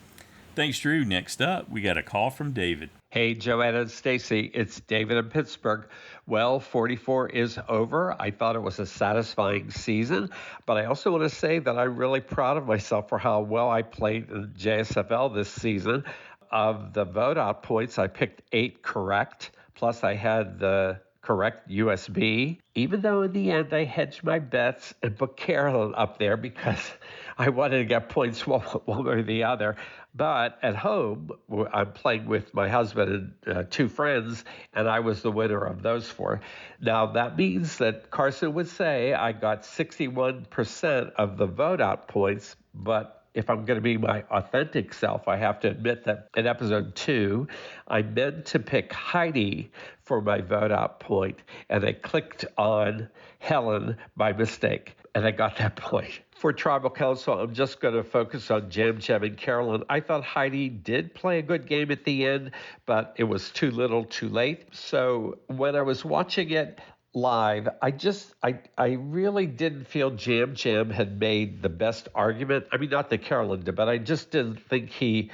Thanks, Drew. Next up, we got a call from David. Hey, Joanna and Stacy, it's David in Pittsburgh. Well, 44 is over. I thought it was a satisfying season, but I also want to say that I'm really proud of myself for how well I played in JSFL this season. Of the vote out points, I picked 8 correct, plus I had the correct USB, even though in the end I hedged my bets and put Carolyn up there because I wanted to get points one way or the other. But at home, I'm playing with my husband and 2 friends, and I was the winner of those 4. Now, that means that Carson would say I got 61% of the vote out points, but if I'm going to be my authentic self, I have to admit that in episode 2, I meant to pick Heidi for my vote out point, and I clicked on Helen by mistake, and I got that point. For Tribal Council, I'm just going to focus on Jam Jam and Carolyn. I thought Heidi did play a good game at the end, but it was too little too late. So when I was watching it live, I really didn't feel Jam Jam had made the best argument. I mean, not that Carolyn did, but I just didn't think he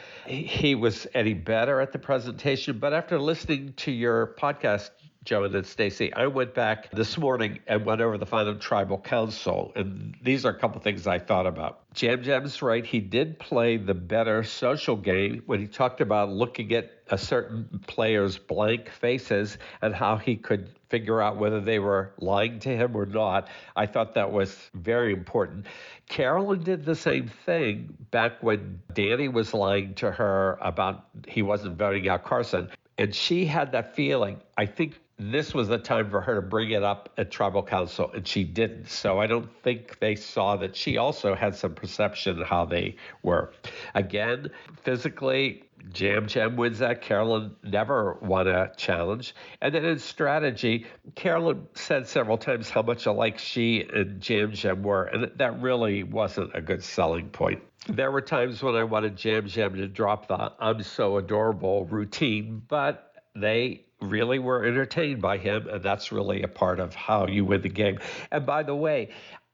was any better at the presentation. But after listening to your podcast, Joanna and Stacy, I went back this morning and went over the final Tribal Council, and these are a couple things I thought about. Jam Jam's right. He did play the better social game when he talked about looking at a certain player's blank faces and how he could figure out whether they were lying to him or not. I thought that was very important. Carolyn did the same thing back when Danny was lying to her about he wasn't voting out Carson, and she had that feeling. I think this was the time for her to bring it up at Tribal Council, and she didn't. So I don't think they saw that she also had some perception of how they were. Again, physically, Jam Jam wins that. Carolyn never won a challenge. And then in strategy, Carolyn said several times how much alike she and Jam Jam were, and that really wasn't a good selling point. There were times when I wanted Jam Jam to drop the "I'm so adorable" routine, but they really were entertained by him, and that's really a part of how you win the game. And by the way,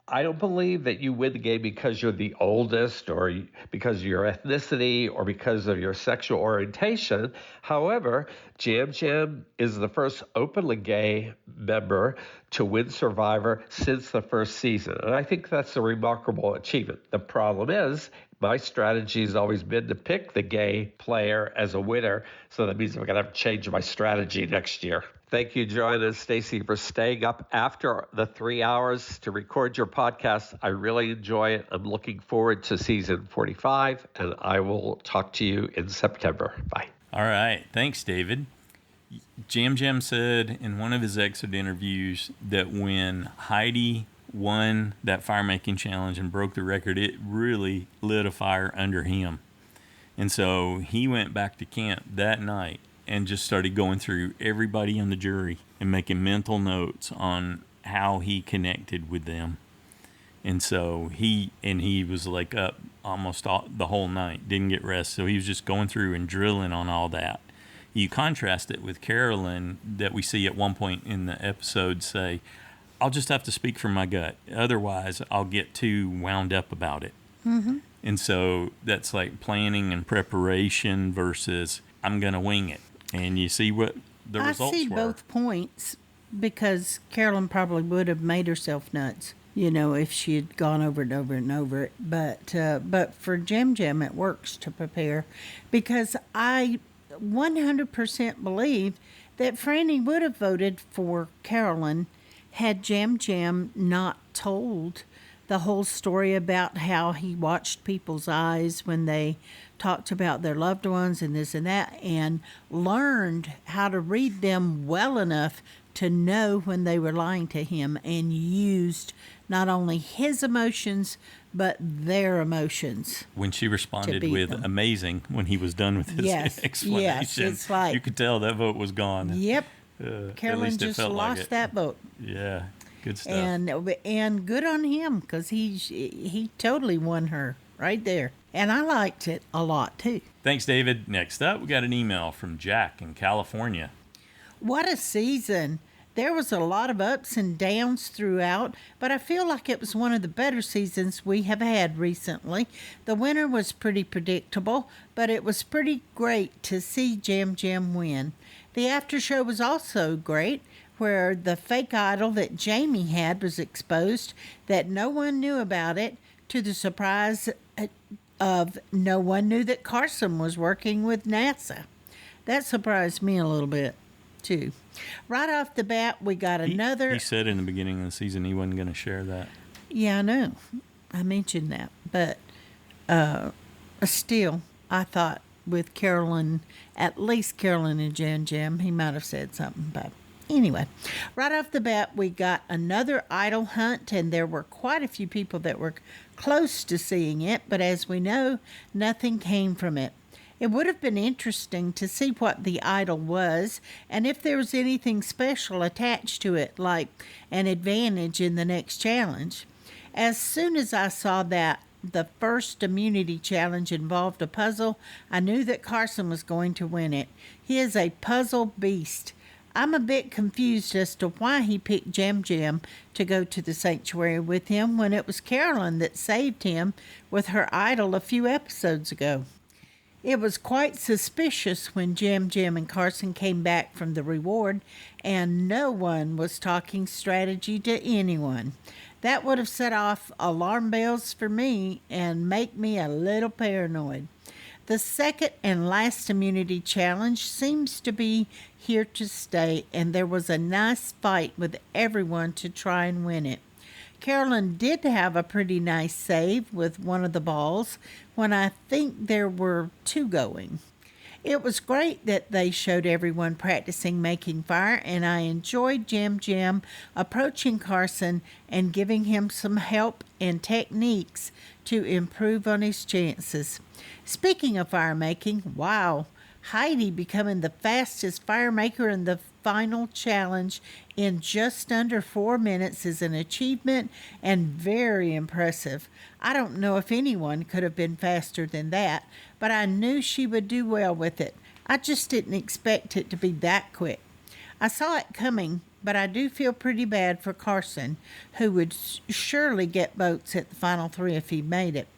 I don't believe that you win the game because you're the oldest or because of your ethnicity or because of your sexual orientation. However, Jam Jam is the first openly gay member to win Survivor since the first season. And I think that's a remarkable achievement. The problem is, my strategy has always been to pick the gay player as a winner. So that means I'm going to have to change my strategy next year. Thank you, Joanna and Stacy, for staying up after the 3 hours to record your podcast. I really enjoy it. I'm looking forward to season 45, and I will talk to you in September. Bye. All right. Thanks, David. Jam Jam said in one of his exit interviews that when Heidi won that fire-making challenge and broke the record, it really lit a fire under him. And so he went back to camp that night and just started going through everybody on the jury and making mental notes on how he connected with them. And so he was like up almost the whole night, didn't get rest. So he was just going through and drilling on all that. You contrast it with Carolyn that we see at one point in the episode say, I'll just have to speak from my gut. Otherwise, I'll get too wound up about it. Mm-hmm. And so that's like planning and preparation versus I'm going to wing it. And you see what the results were. I see both points because Carolyn probably would have made herself nuts, if she had gone over and over and over it. But for Jam Jam, it works to prepare because I 100% believe that Franny would have voted for Carolyn had Jam Jam not told the whole story about how he watched people's eyes when they talked about their loved ones and this and that, and learned how to read them well enough to know when they were lying to him, and used not only his emotions but their emotions. When she responded with them. Amazing when he was done with his explanation, yes, it's like, you could tell that vote was gone. Yep. Carolyn just lost that vote. Yeah, good stuff. And good on him because he totally won her right there. And I liked it a lot too. Thanks, David. Next up, we got an email from Jack in California. What a season. There was a lot of ups and downs throughout, but I feel like it was one of the better seasons we have had recently. The winner was pretty predictable, but it was pretty great to see Jam Jam win. The after show was also great, where the fake idol that Jamie had was exposed, that no one knew about it, to the surprise of no one knew that Carson was working with NASA. That surprised me a little bit, too. Right off the bat, we got another... He said in the beginning of the season he wasn't going to share that. Yeah, I know. I mentioned that. But still, I thought with Carolyn, at least Carolyn and Jam Jam, he might have said something. But anyway, right off the bat, we got another idol hunt, and there were quite a few people that were close to seeing it. But as we know, nothing came from it. It would have been interesting to see what the idol was and if there was anything special attached to it, like an advantage in the next challenge. As soon as I saw that the first immunity challenge involved a puzzle, I knew that Carson was going to win it. He is a puzzle beast. I'm a bit confused as to why he picked Jam Jam to go to the sanctuary with him when it was Carolyn that saved him with her idol a few episodes ago. It was quite suspicious when Jam Jam and Carson came back from the reward and no one was talking strategy to anyone. That would have set off alarm bells for me and make me a little paranoid. The second and last immunity challenge seems to be here to stay, and there was a nice fight with everyone to try and win it. Carolyn did have a pretty nice save with one of the balls when I think there were two going. It was great that they showed everyone practicing making fire, and I enjoyed Jam Jam approaching Carson and giving him some help and techniques to improve on his chances. Speaking of fire making, wow, Heidi becoming the fastest fire maker in the final challenge in just under 4 minutes is an achievement and very impressive. I don't know if anyone could have been faster than that, but I knew she would do well with it. I just didn't expect it to be that quick. I saw it coming, but I do feel pretty bad for Carson, who would surely get votes at the final 3 if he made it.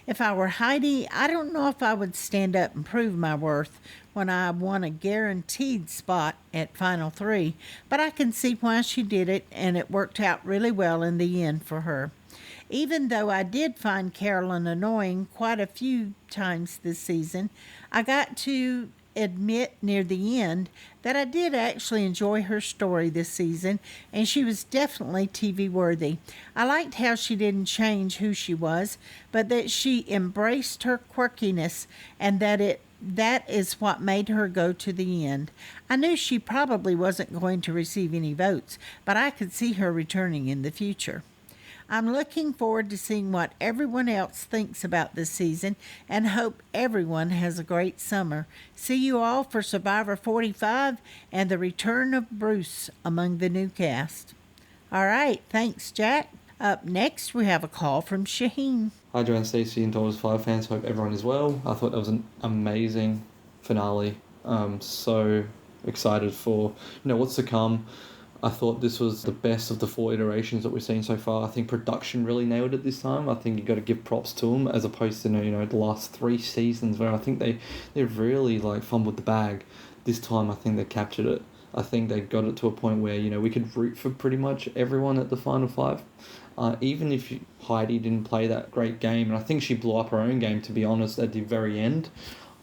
If I were Heidi, I don't know if I would stand up and prove my worth when I won a guaranteed spot at Final 3, but I can see why she did it, and it worked out really well in the end for her. Even though I did find Carolyn annoying quite a few times this season, I got to admit near the end that I did actually enjoy her story this season, and she was definitely TV worthy. I liked how she didn't change who she was, but that she embraced her quirkiness, and that is what made her go to the end. I knew she probably wasn't going to receive any votes, but I could see her returning in the future. I'm looking forward to seeing what everyone else thinks about this season and hope everyone has a great summer. See you all for Survivor 45 and the return of Bruce among the new cast. All right, thanks, Jack. Up next, we have a call from Shahin. Hi, Joanne, Stacey, and Daughters 5 fans. Hope everyone is well. I thought that was an amazing finale. So excited for what's to come. I thought this was the best of the 4 iterations that we've seen so far. I think production really nailed it this time. I think you got to give props to them as opposed to the last 3 seasons where I think they've really fumbled the bag. This time I think they captured it. I think they got it to a point where we could root for pretty much everyone at the final 5. Even if Heidi didn't play that great game, and I think she blew up her own game, to be honest, at the very end.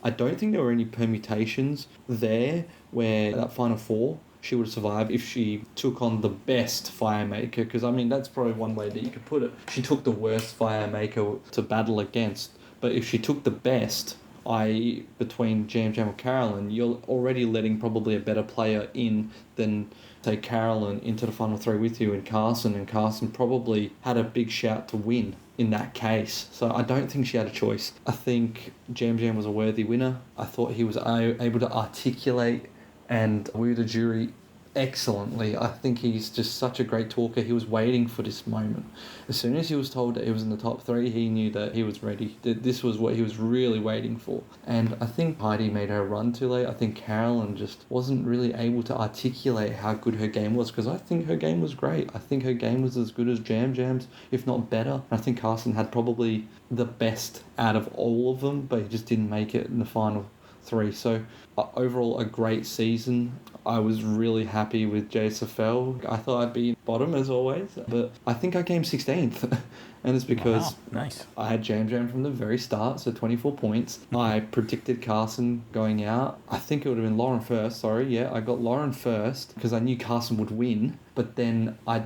I don't think there were any permutations there where that final 4 she would survive if she took on the best fire maker, because that's probably one way that you could put it. She took the worst fire maker to battle against, but if she took the best, i.e. between Jam Jam or Carolyn, you're already letting probably a better player in than, say, Carolyn into the final 3 with you and Carson probably had a big shout to win in that case. So I don't think she had a choice. I think Jam Jam was a worthy winner. I thought he was able to articulate and woo the jury excellently. I think he's just such a great talker. He was waiting for this moment. As soon as he was told that he was in the top 3, he knew that he was ready. That this was what he was really waiting for. And I think Heidi made her run too late. I think Carolyn just wasn't really able to articulate how good her game was, because I think her game was great. I think her game was as good as Jam Jam's, if not better. I think Carson had probably the best out of all of them, but he just didn't make it in the final 3. So overall, a great season. I was really happy with JSFL. I thought I'd be bottom as always, but I think I came 16th. And it's because nice. I had Jam Jam from the very start, so 24 points. I predicted Carson going out. I think it would have been Lauren first, I got Lauren first because I knew Carson would win. But then I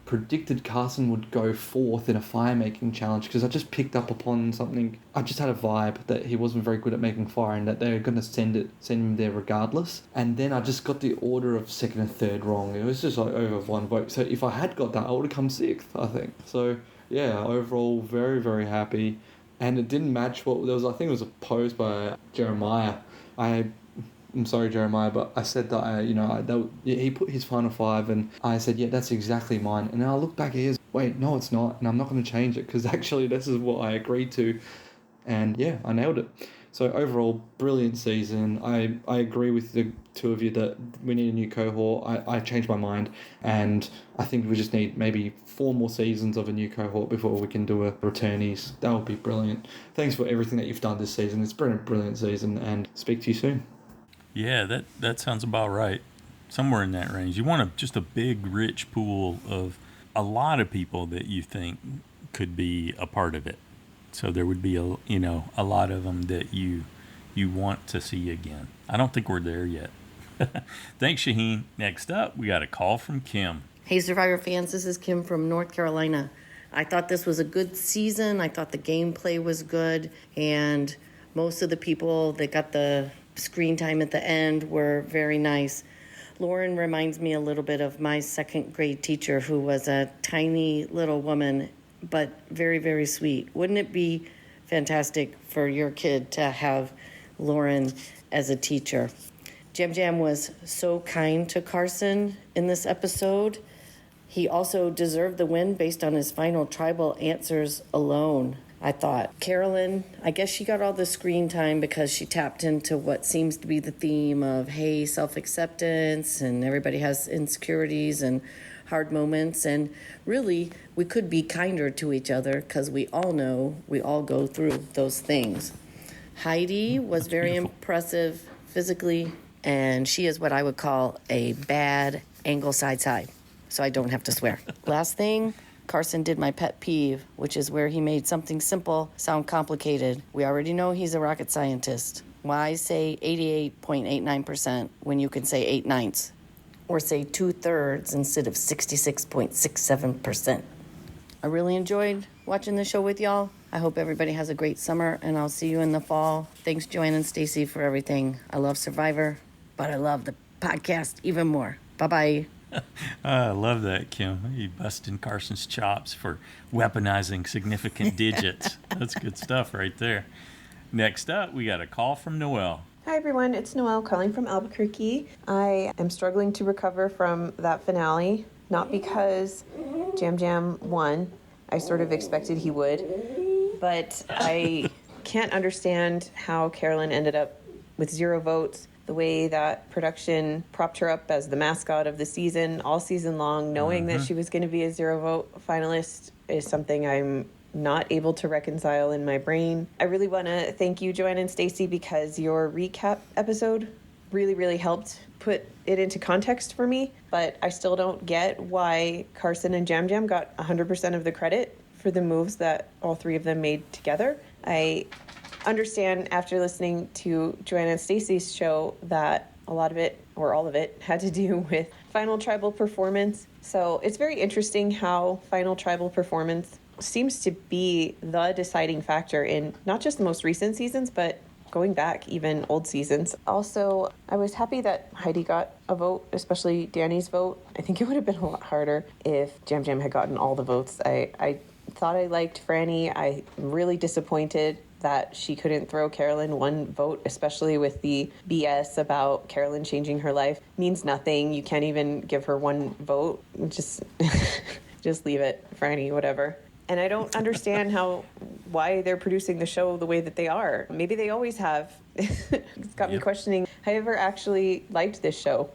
predicted Carson would go 4th in a fire-making challenge because I just picked up upon something. I just had a vibe that he wasn't very good at making fire and that they were going to send him there regardless. And then I just got the order of 2nd and 3rd wrong. It was just over 1 vote. So if I had got that, I would have come 6th, I think. So yeah, overall, very, very happy. And it didn't match what there was. I think it was a post by Jeremiah. I'm sorry, Jeremiah, but I said that he put his final 5, and I said, yeah, that's exactly mine. And then I look back at his, wait, no, it's not, and I'm not going to change it because actually this is what I agreed to, and yeah, I nailed it. So overall, brilliant season. I agree with the 2 of you that we need a new cohort. I changed my mind, and I think we just need maybe 4 more seasons of a new cohort before we can do a returnees. That would be brilliant. Thanks for everything that you've done this season. It's been a brilliant season, and speak to you soon. Yeah, that sounds about right. Somewhere in that range. You want just a big, rich pool of a lot of people that you think could be a part of it. So there would be a lot of them that you want to see again. I don't think we're there yet. Thanks, Shahin. Next up, we got a call from Kim. Hey, Survivor fans, this is Kim from North Carolina. I thought this was a good season. I thought the gameplay was good, and most of the people that got the screen time at the end were very nice. Lauren reminds me a little bit of my second grade teacher, who was a tiny little woman, but very, very sweet. Wouldn't it be fantastic for your kid to have Lauren as a teacher? Jam Jam was so kind to Carson in this episode. He also deserved the win based on his final tribal answers alone, I thought. Carolyn, I guess she got all the screen time because she tapped into what seems to be the theme of, hey, self-acceptance, and everybody has insecurities and hard moments. And really, we could be kinder to each other because we all know we all go through those things. Heidi was very impressive physically, and she is what I would call a bad angle side, so I don't have to swear. Last thing, Carson did my pet peeve, which is where he made something simple sound complicated. We already know he's a rocket scientist. Why say 88.89% when you can say 8/9? Or say 2/3 instead of 66.67%. I really enjoyed watching the show with y'all. I hope everybody has a great summer, and I'll see you in the fall. Thanks, Joanne and Stacy, for everything. I love Survivor, but I love the podcast even more. Bye-bye. I love that, Kim. You busting Carson's chops for weaponizing significant digits. That's good stuff right there. Next up, we got a call from Noelle. Hi everyone, it's Noelle calling from Albuquerque. I am struggling to recover from that finale, not because Jam Jam won. I sort of expected he would, but I can't understand how Carolyn ended up with 0 votes. The way that production propped her up as the mascot of the season all season long, knowing that she was going to be a 0 vote finalist, is something I'm not able to reconcile in my brain. I really want to thank you, Joanne and Stacy, because your recap episode really, really helped put it into context for me, but I still don't get why Carson and Jam Jam got 100% of the credit for the moves that all 3 of them made together. I understand after listening to Joanne and Stacy's show that a lot of it, or all of it, had to do with final tribal performance. So it's very interesting how final tribal performance seems to be the deciding factor in not just the most recent seasons, but going back even old seasons. Also, I was happy that Heidi got a vote, especially Danny's vote. I think it would have been a lot harder if Jam Jam had gotten all the votes. I thought I liked Franny. I'm really disappointed that she couldn't throw Carolyn 1 vote, especially with the BS about Carolyn changing her life. Means nothing. You can't even give her 1 vote. Just leave it, Franny, whatever. And I don't understand why they're producing the show the way that they are. Maybe they always have. It's got me questioning, have I ever actually liked this show?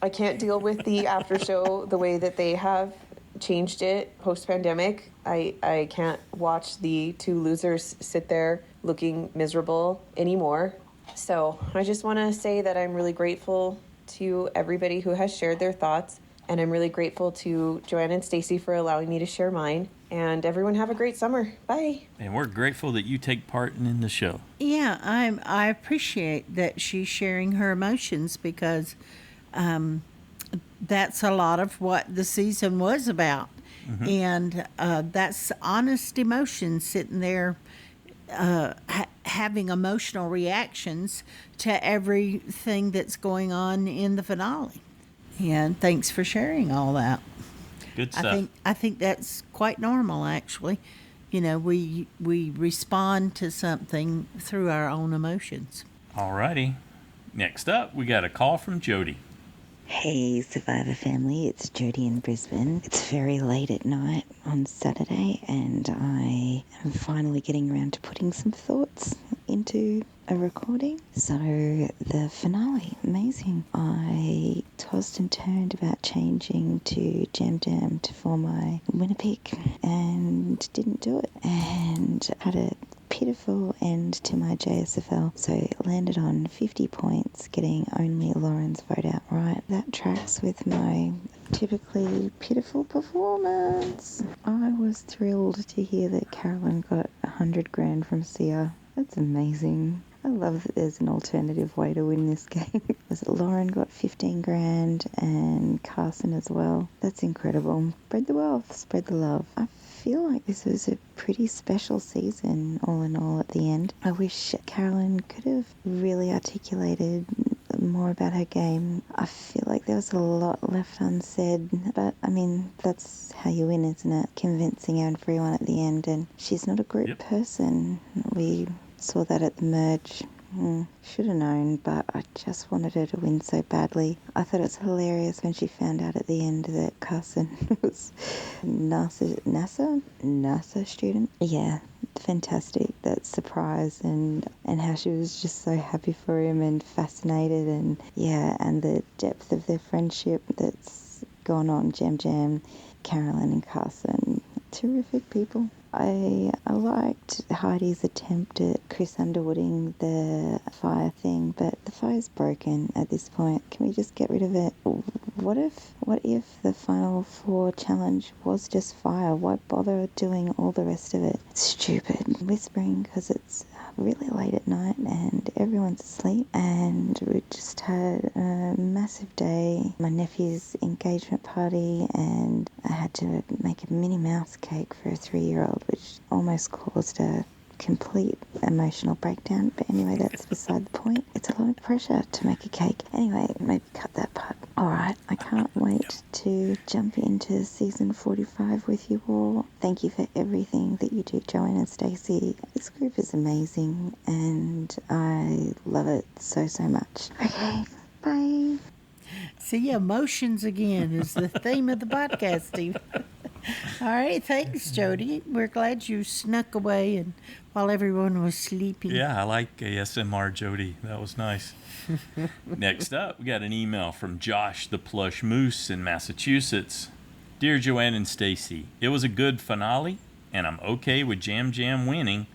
I can't deal with the after show the way that they have changed it post-pandemic. I can't watch the 2 losers sit there looking miserable anymore. So I just want to say that I'm really grateful to everybody who has shared their thoughts, and I'm really grateful to Joanne and Stacy for allowing me to share mine. And everyone have a great summer. Bye. And we're grateful that you take part in the show. Yeah, I appreciate that she's sharing her emotions, because that's a lot of what the season was about. Mm-hmm. And that's honest emotion, sitting there having emotional reactions to everything that's going on in the finale. And thanks for sharing all that. Good stuff. I think that's quite normal, actually. You know, we respond to something through our own emotions. All righty. Next up, we got a call from Jody. Hey, Survivor family, it's Jody in Brisbane. It's very late at night on Saturday, and I am finally getting around to putting some thoughts into a recording. So, the finale, amazing. I tossed and turned about changing to Jam Jam for my winner pick, and didn't do it, and had a pitiful end to my JSFL, so landed on 50 points, getting only Lauren's vote outright. That tracks with my typically pitiful performance. I was thrilled to hear that Carolyn got 100 grand from Sia. That's amazing. I love that there's an alternative way to win this game. Was it Lauren got 15 grand and Carson as well? That's incredible. Spread the wealth, spread the love. I feel like this was a pretty special season, all in all, at the end. I wish Carolyn could have really articulated more about her game. I feel like there was a lot left unsaid, but I mean, that's how you win, isn't it? Convincing everyone at the end, and she's not a group person. We saw that at the merge. Should have known, but I just wanted her to win so badly. I thought it was hilarious when she found out at the end that Carson was NASA student. Yeah, fantastic. That surprise and how she was just so happy for him and fascinated, and and the depth of their friendship that's gone on. Jam, Carolyn and Carson, terrific people. I liked Heidi's attempt at Chris underwooding the fire thing, but the fire's broken at this point. Can we just get rid of it? What if the Final Four challenge was just fire? Why bother doing all the rest of it? It's stupid. Whispering because it's really late at night and everyone's asleep, and we just had a massive day. My nephew's engagement party, and I had to make a Minnie Mouse cake for a 3-year-old, which almost caused a complete emotional breakdown. But anyway, that's beside the point. It's a lot of pressure to make a cake. Anyway, maybe cut that part. Alright, I can't wait to jump into season 45 with you all. Thank you for everything that you do, Joanne and Stacey. This group is amazing and I love it so much. Okay, bye. See, emotions again is the theme of the podcast, Steve. All right, thanks, Jody. We're glad you snuck away and while everyone was sleeping. Yeah, I like ASMR Jody. That was nice. Next up, we got an email from Josh the Plush Moose in Massachusetts. Dear Joanne and Stacey, it was a good finale, and I'm okay with Jam winning,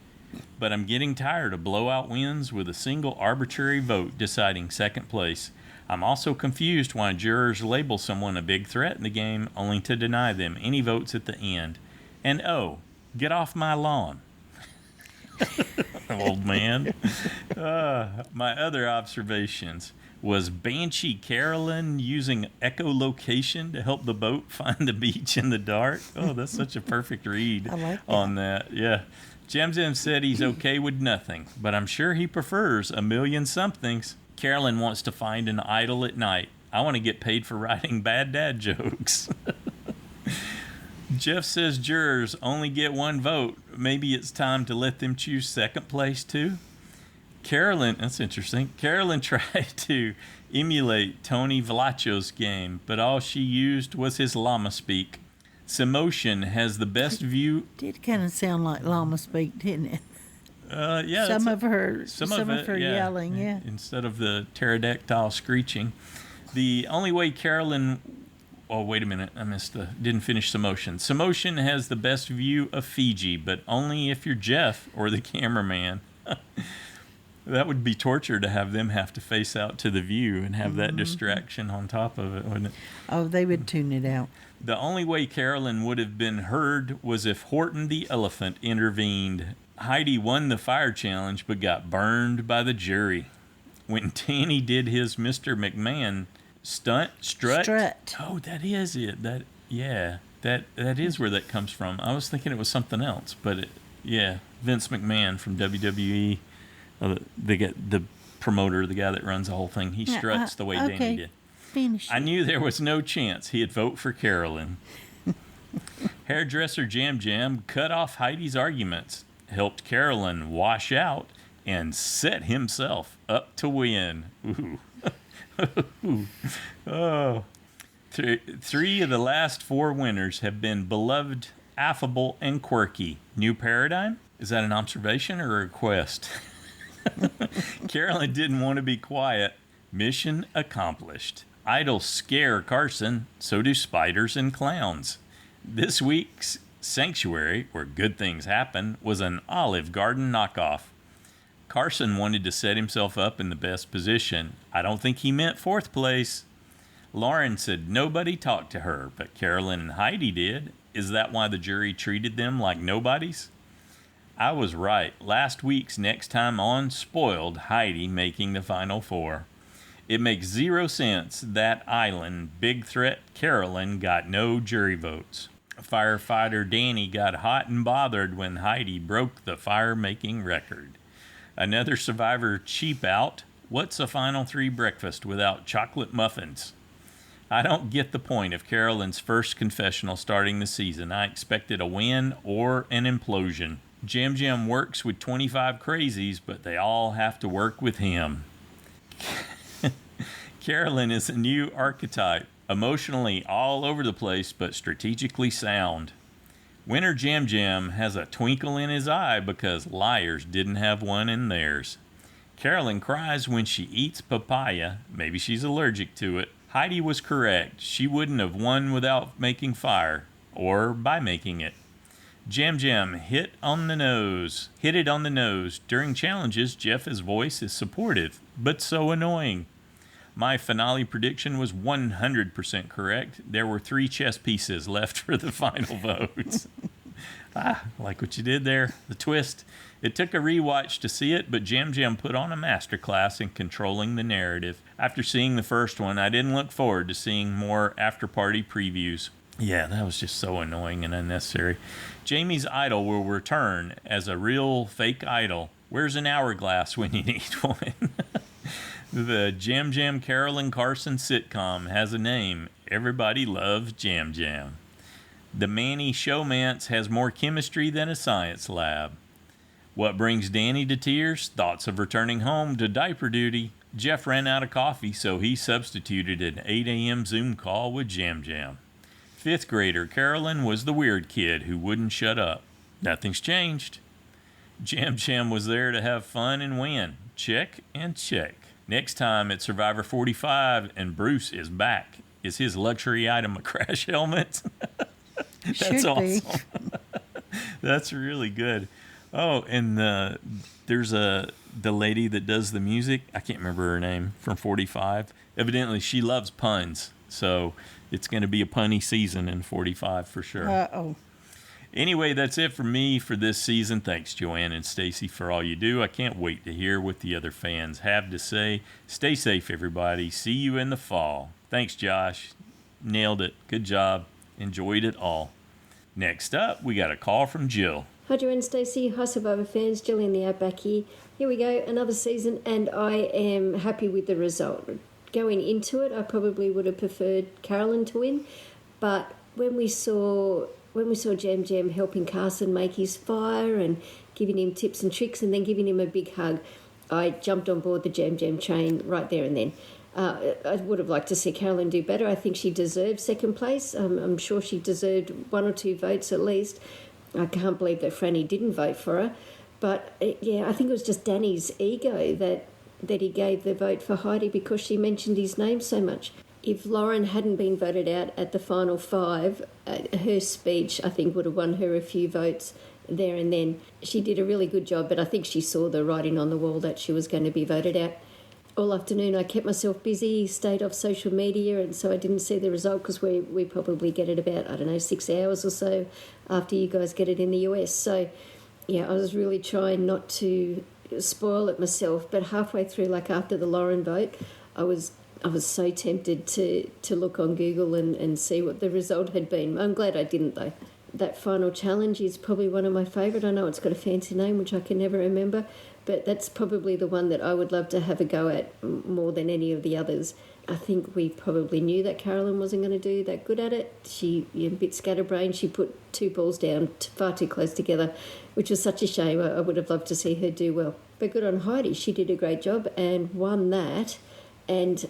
but I'm getting tired of blowout wins with a single arbitrary vote deciding second place. I'm also confused why jurors label someone a big threat in the game only to deny them any votes at the end. And get off my lawn. Old man. My other observations was Banshee Carolyn using echolocation to help the boat find the beach in the dark. Oh, that's such a perfect read on that. Yeah. Jam said he's okay with nothing, but I'm sure he prefers a million somethings. Carolyn wants to find an idol at night. I want to get paid for writing bad dad jokes. Jeff says jurors only get one vote. Maybe it's time to let them choose second place too. Carolyn, that's interesting. Carolyn tried to emulate Tony Vlacho's game, but all she used was his llama speak. Samotion has the best view. It did kind of sound like llama speak, didn't it? Yeah. Some of her yelling, yeah. Instead of the pterodactyl screeching. The only way Carolyn... Oh, wait a minute. I didn't finish Samotion. Samotion has the best view of Fiji, but only if you're Jeff or the cameraman. That would be torture to have them have to face out to the view and have that distraction on top of it, wouldn't it? Oh, they would tune it out. The only way Carolyn would have been heard was if Horton the elephant intervened. Heidi won the fire challenge but got burned by the jury. When Tanny did his Mr. McMahon strut. Oh, that is it. That is where that comes from. I was thinking it was something else, but Vince McMahon from WWE, the promoter, the guy that runs the whole thing. He struts the way Danny did. Finish it. I knew there was no chance he'd vote for Carolyn. Hairdresser Jam cut off Heidi's arguments, helped Carolyn wash out, and set himself up to win. Ooh. Oh. Three of the last 4 winners have been beloved, affable, and quirky. New paradigm? Is that an observation or a request? Carolyn didn't want to be quiet. Mission accomplished. Idols scare Carson, so do spiders and clowns. This week's Sanctuary, where good things happen, was an Olive Garden knockoff. Carson wanted to set himself up in the best position. I don't think he meant 4th place. Lauren said nobody talked to her, but Carolyn and Heidi did. Is that why the jury treated them like nobodies? I was right. Last week's Next Time On spoiled Heidi making the Final 4. It makes 0 sense that island big threat Carolyn got no jury votes. Firefighter Danny got hot and bothered when Heidi broke the fire-making record. Another survivor cheap out. What's a Final Three breakfast without chocolate muffins? I don't get the point of Carolyn's first confessional starting the season. I expected a win or an implosion. Jam Jam works with 25 crazies, but they all have to work with him. Carolyn is a new archetype, emotionally all over the place, but strategically sound. Winner Jam Jam has a twinkle in his eye because liars didn't have one in theirs. Carolyn cries when she eats papaya. Maybe she's allergic to it. Heidi was correct. She wouldn't have won without making fire, or by making it. Jam Jam hit it on the nose. During challenges, Jeff's voice is supportive, but so annoying. My finale prediction was 100% correct. There were 3 chess pieces left for the final votes. Like what you did there, the twist. It took a rewatch to see it, but Jam Jam put on a masterclass in controlling the narrative. After seeing the first one, I didn't look forward to seeing more after-party previews. Yeah, that was just so annoying and unnecessary. Jamie's idol will return as a real fake idol. Where's an hourglass when you need one? The Jam Jam Carolyn Carson sitcom has a name. Everybody loves Jam Jam. The Manny Showmance has more chemistry than a science lab. What brings Danny to tears? Thoughts of returning home to diaper duty. Jeff ran out of coffee, so he substituted an 8 a.m. Zoom call with Jam Jam. 5th grader Carolyn was the weird kid who wouldn't shut up. Nothing's changed. Jam Jam was there to have fun and win. Check and check. Next time it's Survivor 45 and Bruce is back. Is his luxury item a crash helmet? That's awesome. That's really good. Oh, and there's the lady that does the music. I can't remember her name, from 45. Evidently, she loves puns. So it's going to be a punny season in 45 for sure. Uh-oh. Anyway, that's it for me for this season. Thanks, Joanne and Stacy, for all you do. I can't wait to hear what the other fans have to say. Stay safe, everybody. See you in the fall. Thanks, Josh. Nailed it. Good job. Enjoyed it all. Next up, we got a call from Jill. Hi, Joanne, Stacey. Hi, Survivor fans. Jill in the Outback here. Here we go, another season, and I am happy with the result. Going into it, I probably would have preferred Carolyn to win, but when we saw Jam Jam helping Carson make his fire and giving him tips and tricks and then giving him a big hug, I jumped on board the Jam Jam train right there and then. I would have liked to see Carolyn do better. I think she deserved second place. I'm sure she deserved 1 or 2 votes at least. I can't believe that Franny didn't vote for her. But, yeah, I think it was just Danny's ego that he gave the vote for Heidi because she mentioned his name so much. If Lauren hadn't been voted out at the final 5, her speech, I think, would have won her a few votes there and then. She did a really good job, but I think she saw the writing on the wall that she was going to be voted out. All afternoon I kept myself busy, stayed off social media, and so I didn't see the result because we probably get it about, 6 hours or so after you guys get it in the US. So, yeah, I was really trying not to spoil it myself, but halfway through, like after the Lauren vote, I was so tempted to look on Google and see what the result had been. I'm glad I didn't, though. That final challenge is probably one of my favourite. I know it's got a fancy name, which I can never remember, but that's probably the one that I would love to have a go at more than any of the others. I think we probably knew that Carolyn wasn't going to do that good at it. She, a bit scatterbrained, she put 2 balls down far too close together, which was such a shame. I would have loved to see her do well. But good on Heidi. She did a great job and won that and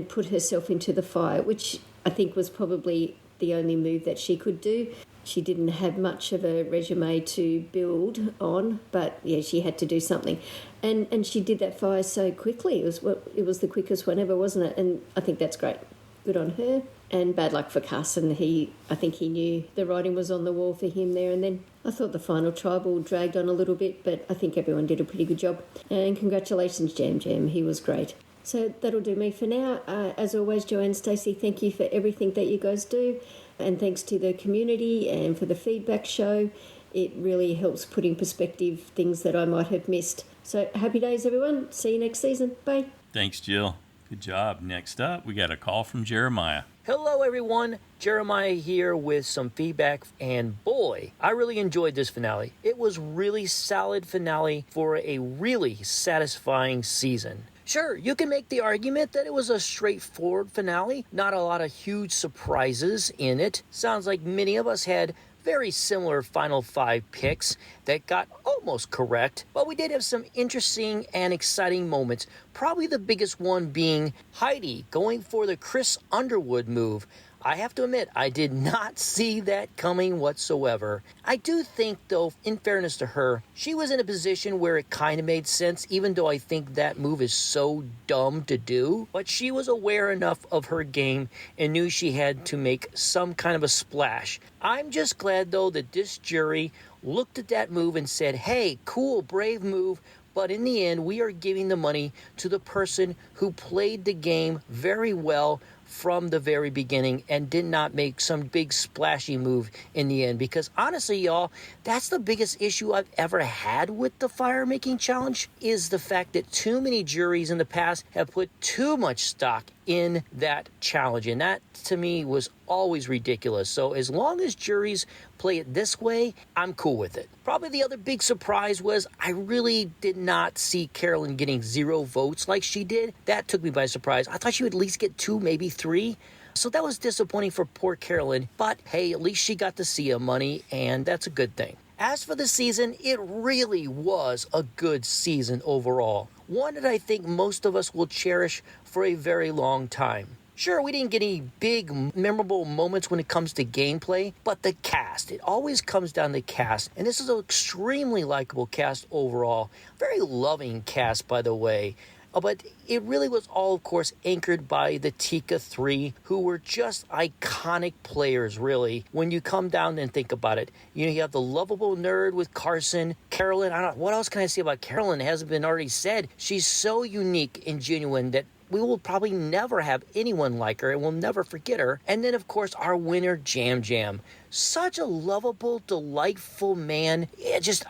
put herself into the fire, which I think was probably the only move that she could do. She didn't have much of a resume to build on, but yeah, she had to do something. And she did that fire so quickly. It was the quickest one ever, wasn't it? And I think that's great. Good on her. And bad luck for Carson. I think he knew the writing was on the wall for him there. And then I thought the final tribal dragged on a little bit, but I think everyone did a pretty good job. And congratulations, Jam Jam. He was great. So that'll do me for now. As always, Joanne, Stacey, thank you for everything that you guys do. And thanks to the community and for the feedback show. It really helps put in perspective things that I might have missed. So happy days, everyone. See you next season. Bye. Thanks, Jill. Good job. Next up, we got a call from Jeremiah. Hello everyone, Jeremiah here with some feedback, and boy, I really enjoyed this finale. It was really solid finale for a really satisfying season. Sure, you can make the argument that it was a straightforward finale, not a lot of huge surprises in it. Sounds like many of us had very similar final 5 picks that got almost correct, but we did have some interesting and exciting moments. Probably the biggest one being Heidi going for the Chris Underwood move. I have to admit, I did not see that coming whatsoever. I do think, though, in fairness to her, she was in a position where it kind of made sense, even though I think that move is so dumb to do. But she was aware enough of her game and knew she had to make some kind of a splash. I'm just glad, though, that this jury looked at that move and said, hey, cool, brave move, but in the end, we are giving the money to the person who played the game very well from the very beginning and did not make some big splashy move in the end. Because honestly, y'all, that's the biggest issue I've ever had with the fire making challenge, is the fact that too many juries in the past have put too much stock in that challenge, and that to me was always ridiculous. So as long as juries play it this way, I'm cool with it. Probably the other big surprise was I really did not see Carolyn getting 0 votes like she did. That took me by surprise. I thought she would at least get 2, maybe 3. So that was disappointing for poor Carolyn, but hey, at least she got to see her money, and that's a good thing. As for the season, it really was a good season overall. One that I think most of us will cherish for a very long time. Sure, we didn't get any big, memorable moments when it comes to gameplay, but the cast, it always comes down to cast. And this is an extremely likable cast overall. Very loving cast, by the way. But it really was all, of course, anchored by the Tika 3, who were just iconic players, really, when you come down and think about it. You know, you have the lovable nerd with Carson, Carolyn. What else can I say about Carolyn that hasn't been already said? She's so unique and genuine that we will probably never have anyone like her, and we'll never forget her. And then, of course, our winner, Jam Jam. Such a lovable, delightful man. I just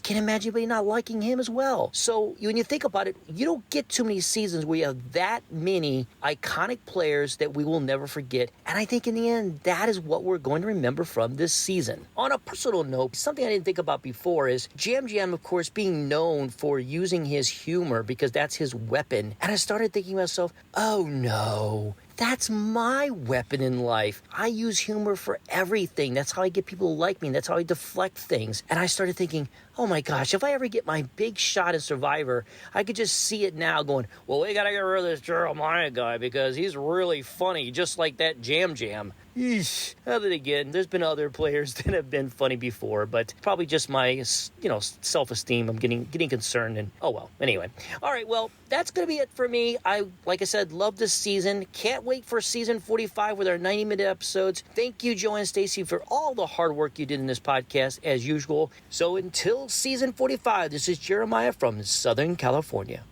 can't imagine anybody not liking him as well. So when you think about it, you don't get too many seasons where you have that many iconic players that we will never forget. And I think in the end, that is what we're going to remember from this season. On a personal note, something I didn't think about before is Jam Jam, of course, being known for using his humor because that's his weapon. And I started thinking to myself, oh no, that's my weapon in life. I use humor for everything. That's how I get people to like me. That's how I deflect things. And I started thinking, oh my gosh, if I ever get my big shot at Survivor, I could just see it now going, well, we got to get rid of this Jeremiah guy because he's really funny, just like that Jam Jam. Eesh. Then again, there's been other players that have been funny before, but probably just my, self-esteem. I'm getting concerned, and oh well. Anyway, all right. Well, that's gonna be it for me. Like I said, love this season. Can't wait for season 45 with our 90-minute episodes. Thank you, Joe and Stacy, for all the hard work you did in this podcast, as usual. So until season 45, this is Jeremiah from Southern California.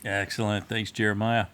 Excellent. Thanks, Jeremiah.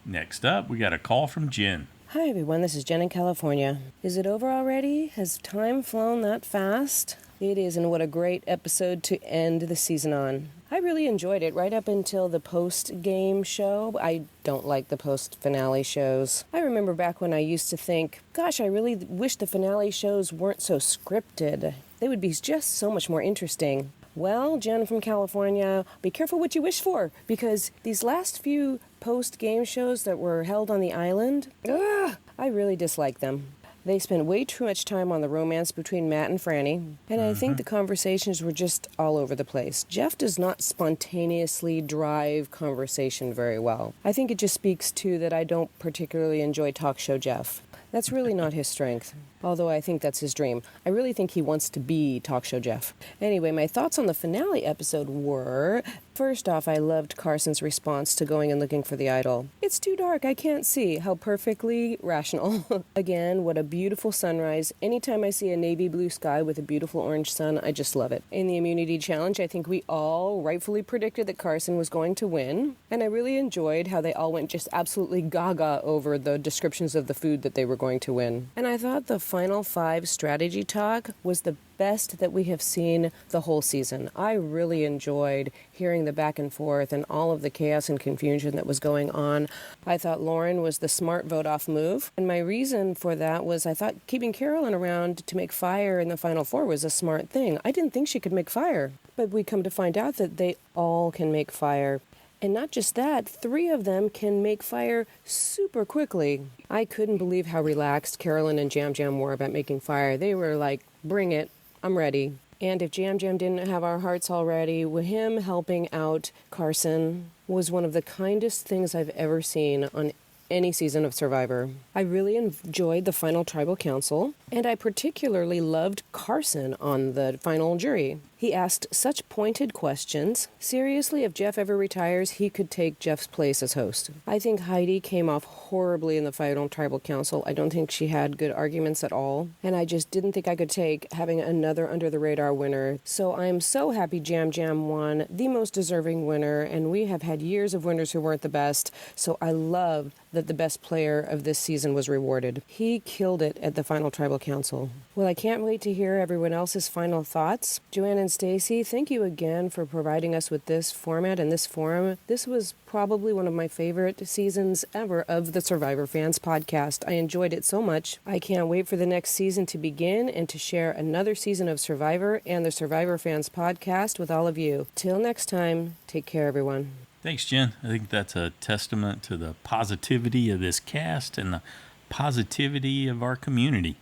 Next up, we got a call from Jen. Hi everyone, this is Jen in California. Is it over already? Has time flown that fast? It is, and what a great episode to end the season on. I really enjoyed it right up until the post-game show. I don't like the post-finale shows. I remember back when I used to think, gosh, I really wish the finale shows weren't so scripted. They would be just so much more interesting. Well, Jen from California, be careful what you wish for, because these last few post-game shows that were held on the island, I really dislike them. They spent way too much time on the romance between Matt and Franny, and I think the conversations were just all over the place. Jeff does not spontaneously drive conversation very well. I think it just speaks to that I don't particularly enjoy talk show Jeff. That's really not his strength, although I think that's his dream. I really think he wants to be Talk Show Jeff. Anyway, my thoughts on the finale episode were, first off, I loved Carson's response to going and looking for the idol. It's too dark, I can't see. How perfectly rational. Again, what a beautiful sunrise. Anytime I see a navy blue sky with a beautiful orange sun, I just love it. In the immunity challenge, I think we all rightfully predicted that Carson was going to win, and I really enjoyed how they all went just absolutely gaga over the descriptions of the food that they were going to win. And I thought the Final 5 strategy talk was the best that we have seen the whole season. I really enjoyed hearing the back and forth and all of the chaos and confusion that was going on. I thought Lauren was the smart vote-off move, and my reason for that was I thought keeping Carolyn around to make fire in the Final 4 was a smart thing. I didn't think she could make fire, but we come to find out that they all can make fire. And not just that, 3 of them can make fire super quickly. I couldn't believe how relaxed Carolyn and Jam Jam were about making fire. They were like, bring it, I'm ready. And if Jam Jam didn't have our hearts already, with him helping out Carson was one of the kindest things I've ever seen on any season of Survivor. I really enjoyed the final tribal council, and I particularly loved Carson on the final jury. He asked such pointed questions. Seriously, if Jeff ever retires, he could take Jeff's place as host. I think Heidi came off horribly in the final tribal council. I don't think she had good arguments at all, and I just didn't think I could take having another under-the-radar winner. So I'm so happy Jam Jam won, the most deserving winner, and we have had years of winners who weren't the best, so I love that the best player of this season was rewarded. He killed it at the final tribal council. Well, I can't wait to hear everyone else's final thoughts. Joanne and Stacy, thank you again for providing us with this format and this forum. This was probably one of my favorite seasons ever of the Survivor Fans podcast. I enjoyed it so much. I can't wait for the next season to begin and to share another season of Survivor and the Survivor Fans podcast with all of you. Till next time, take care, everyone. Thanks, Jen. I think that's a testament to the positivity of this cast and the positivity of our community.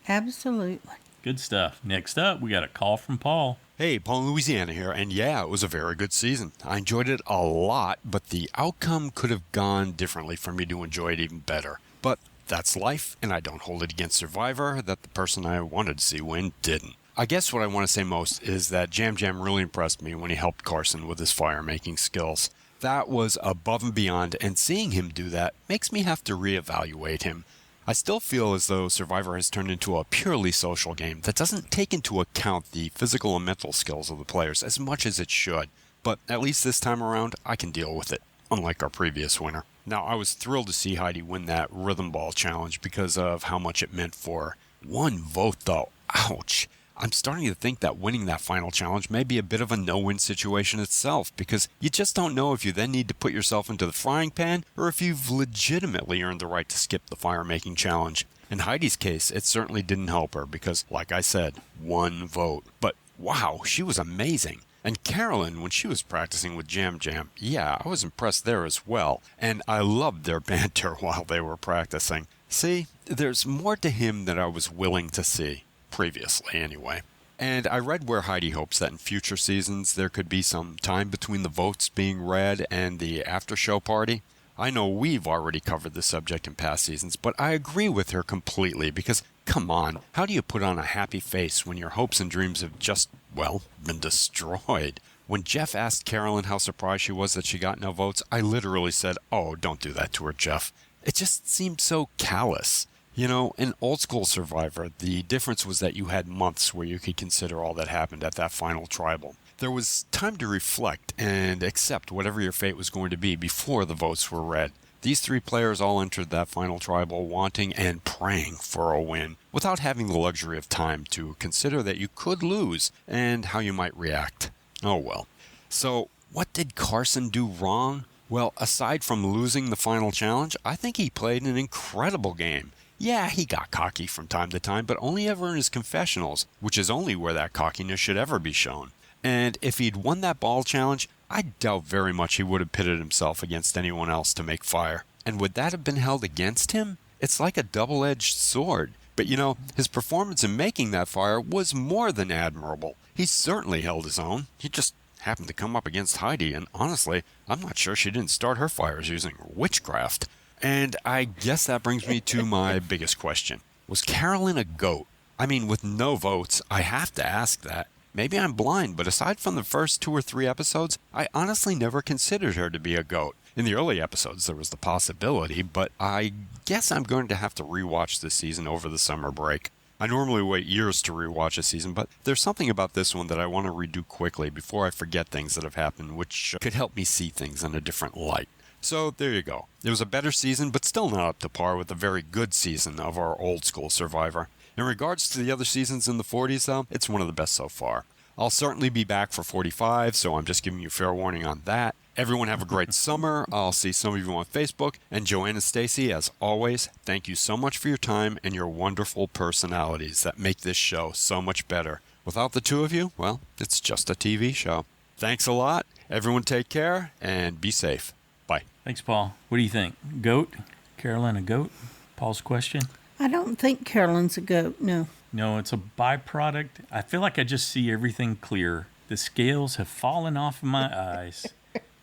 Absolutely. Good stuff. Next up, we got a call from Paul. Hey, Paul in Louisiana here, and yeah, it was a very good season. I enjoyed it a lot, but the outcome could have gone differently for me to enjoy it even better. But that's life, and I don't hold it against Survivor that the person I wanted to see win didn't. I guess what I want to say most is that Jam Jam really impressed me when he helped Carson with his fire-making skills. That was above and beyond, and seeing him do that makes me have to reevaluate him. I still feel as though Survivor has turned into a purely social game that doesn't take into account the physical and mental skills of the players as much as it should. But at least this time around, I can deal with it, unlike our previous winner. Now, I was thrilled to see Heidi win that rhythm ball challenge because of how much it meant for her. 1 vote, though. Ouch. I'm starting to think that winning that final challenge may be a bit of a no-win situation itself, because you just don't know if you then need to put yourself into the frying pan or if you've legitimately earned the right to skip the fire-making challenge. In Heidi's case, it certainly didn't help her because, like I said, 1 vote. But wow, she was amazing. And Carolyn, when she was practicing with Jam Jam, yeah, I was impressed there as well. And I loved their banter while they were practicing. See, there's more to him than I was willing to see. Previously, anyway. And I read where Heidi hopes that in future seasons there could be some time between the votes being read and the after-show party. I know we've already covered the subject in past seasons, but I agree with her completely because, come on, how do you put on a happy face when your hopes and dreams have just, well, been destroyed? When Jeff asked Carolyn how surprised she was that she got no votes, I literally said, "Oh, don't do that to her, Jeff." It just seemed so callous. You know, in old school Survivor, the difference was that you had months where you could consider all that happened at that final tribal. There was time to reflect and accept whatever your fate was going to be before the votes were read. These 3 players all entered that final tribal wanting and praying for a win, without having the luxury of time to consider that you could lose and how you might react. Oh well. So, what did Carson do wrong? Well, aside from losing the final challenge, I think he played an incredible game. Yeah, he got cocky from time to time, but only ever in his confessionals, which is only where that cockiness should ever be shown. And if he'd won that ball challenge, I doubt very much he would have pitted himself against anyone else to make fire. And would that have been held against him? It's like a double-edged sword. But you know, his performance in making that fire was more than admirable. He certainly held his own. He just happened to come up against Heidi, and honestly, I'm not sure she didn't start her fires using witchcraft. And I guess that brings me to my biggest question. Was Carolyn a goat? I mean, with no votes, I have to ask that. Maybe I'm blind, but aside from the first 2 or 3 episodes, I honestly never considered her to be a goat. In the early episodes, there was the possibility, but I guess I'm going to have to rewatch this season over the summer break. I normally wait years to rewatch a season, but there's something about this one that I want to redo quickly before I forget things that have happened, which could help me see things in a different light. So there you go. It was a better season, but still not up to par with the very good season of our old school Survivor. In regards to the other seasons in the 40s, though, it's one of the best so far. I'll certainly be back for 45, so I'm just giving you fair warning on that. Everyone have a great summer. I'll see some of you on Facebook. And Joanne and Stacy, as always, thank you so much for your time and your wonderful personalities that make this show so much better. Without the two of you, well, it's just a TV show. Thanks a lot. Everyone take care and be safe. Bye. Thanks, Paul. What do you think? Goat? Carolyn a goat? Paul's question? I don't think Carolyn's a goat, no. No, it's a byproduct. I feel like I just see everything clear. The scales have fallen off of my eyes.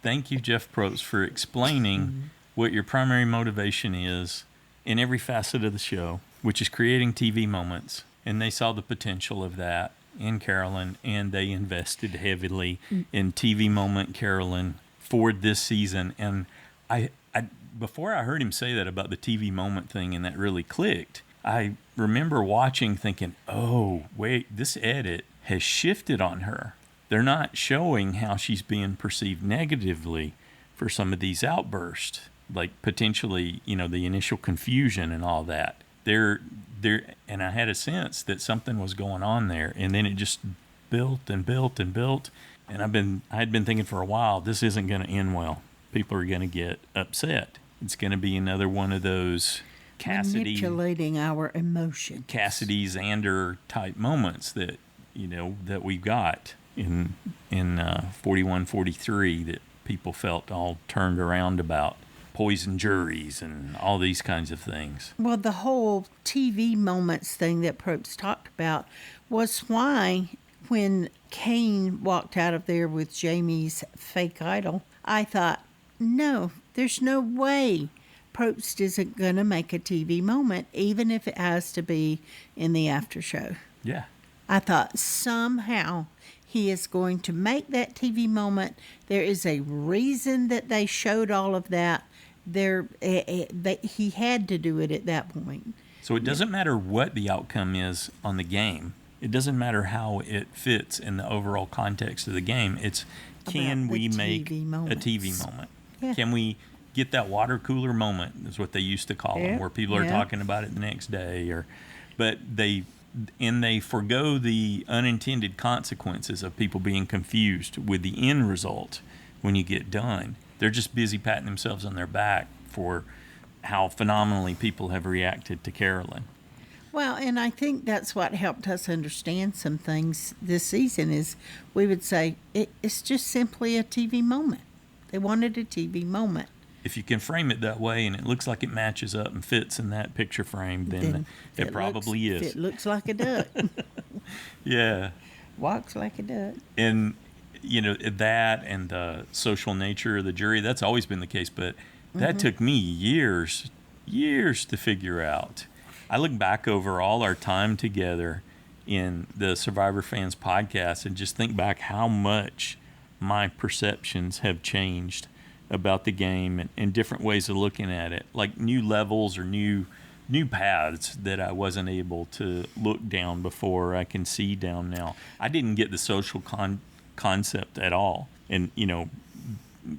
Thank you, Jeff Probst, for explaining what your primary motivation is in every facet of the show, which is creating TV moments. And they saw the potential of that in Carolyn, and they invested heavily in TV moment Carolyn for this season. And I before I heard him say that about the TV moment thing and that really clicked, I remember watching thinking, oh, wait, this edit has shifted on her. They're not showing how she's being perceived negatively for some of these outbursts, like potentially, the initial confusion and all that. And I had a sense that something was going on there, and then it just built and built and built. And I had been thinking for a while, this isn't going to end well. People are going to get upset. It's going to be another one of those manipulating our emotions. Cassidy Xander type moments that that we've got in 41, 43 that people felt all turned around about. Poison juries and all these kinds of things. Well, the whole TV moments thing that Probst talked about was why when Kane walked out of there with Jamie's fake idol, I thought, no, there's no way Probst isn't going to make a TV moment, even if it has to be in the after show. Yeah. I thought somehow he is going to make that TV moment. There is a reason that they showed all of that. He had to do it at that point. So it doesn't matter what the outcome is on the game. It doesn't matter how it fits in the overall context of the game. It's can we make a TV moment? Yeah. Can we get that water cooler moment, is what they used to call them, where people are talking about it the next day. But they forgo the unintended consequences of people being confused with the end result when you get done. They're just busy patting themselves on their back for how phenomenally people have reacted to Carolyn. Well, and I think that's what helped us understand some things this season is we would say it's just simply a TV moment. They wanted a TV moment. If you can frame it that way and it looks like it matches up and fits in that picture frame, then it probably is. It looks like a duck. Yeah. Walks like a duck. And that and the social nature of the jury, that's always been the case, but that took me years to figure out. I look back over all our time together in the Survivor Fans podcast and just think back how much my perceptions have changed about the game and different ways of looking at it, like new levels or new paths that I wasn't able to look down before I can see down now. I didn't get the social concept at all, and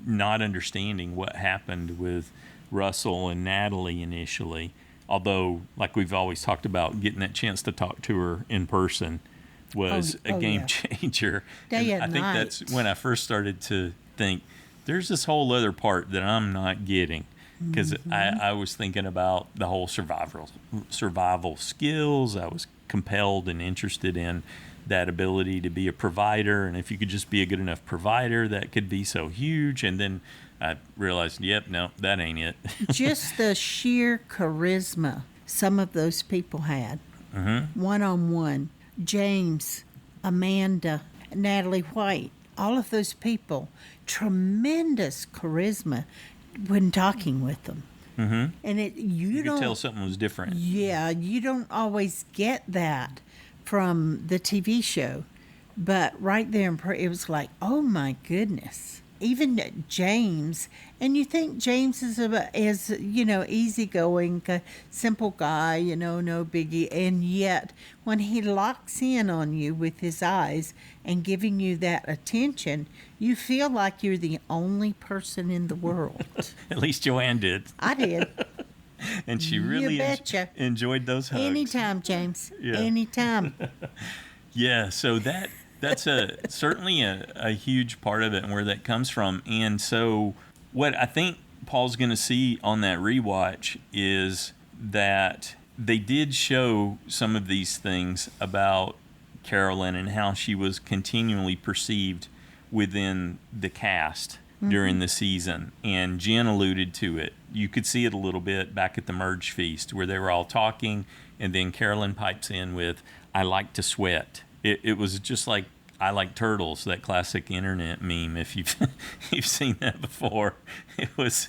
not understanding what happened with Russell and Natalie initially, although like we've always talked about, getting that chance to talk to her in person was a game changer. Day and I think that's when I first started to think there's this whole other part that I'm not getting, because I was thinking about the whole survival skills. I was compelled and interested in that ability to be a provider, and if you could just be a good enough provider, that could be so huge. And then I realized, no, that ain't it. Just the sheer charisma some of those people had, one-on-one. James, Amanda, Natalie White, all of those people, tremendous charisma when talking with them. And you could tell something was different. Yeah, you don't always get that from the TV show, but right there it was like, oh my goodness. Even James, and you think James is easygoing, simple guy, no biggie, and yet when he locks in on you with his eyes and giving you that attention, you feel like you're the only person in the world. At least Joanne did. I did. And she really betcha. enjoyed those hugs. Anytime, James. Yeah. Anytime. Yeah, so that's certainly a huge part of it and where that comes from. And so what I think Paul's going to see on that rewatch is that they did show some of these things about Carolyn and how she was continually perceived within the cast during the season. And Jen alluded to it. You could see it a little bit back at the Merge Feast where they were all talking, and then Carolyn pipes in with, "I like to sweat." It was just like, "I like turtles," that classic internet meme. If you've seen that before, it was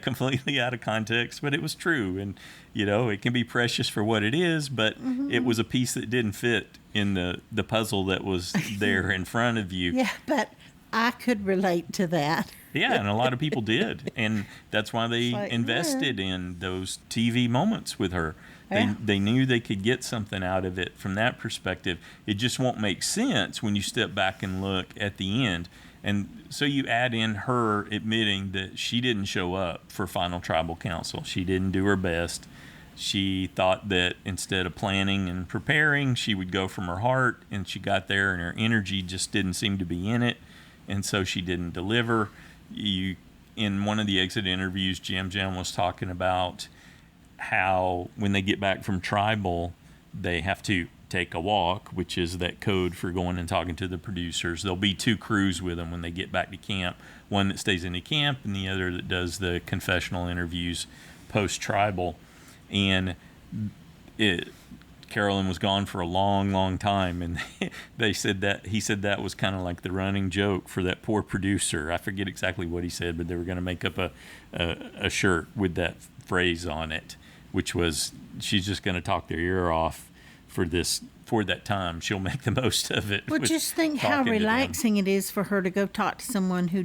completely out of context, but it was true. And it can be precious for what it is, but it was a piece that didn't fit in the puzzle that was there in front of you. Yeah, but I could relate to that. Yeah, and a lot of people did, and that's why they invested in those TV moments with her. They knew they could get something out of it from that perspective. It just won't make sense when you step back and look at the end. And so you add in her admitting that she didn't show up for Final Tribal Council. She didn't do her best. She thought that instead of planning and preparing, she would go from her heart, and she got there and her energy just didn't seem to be in it, and so she didn't deliver. In one of the exit interviews, Jam was talking about how when they get back from tribal, they have to take a walk, which is that code for going and talking to the producers. There'll be 2 crews with them when they get back to camp, one that stays in the camp and the other that does the confessional interviews post-tribal. And Carolyn was gone for a long, long time, and he said that was kind of like the running joke for that poor producer. I forget exactly what he said, but they were going to make up a shirt with that phrase on it, which was, she's just going to talk their ear off for that time. She'll make the most of it. Well, just think how relaxing it is for her to go talk to someone who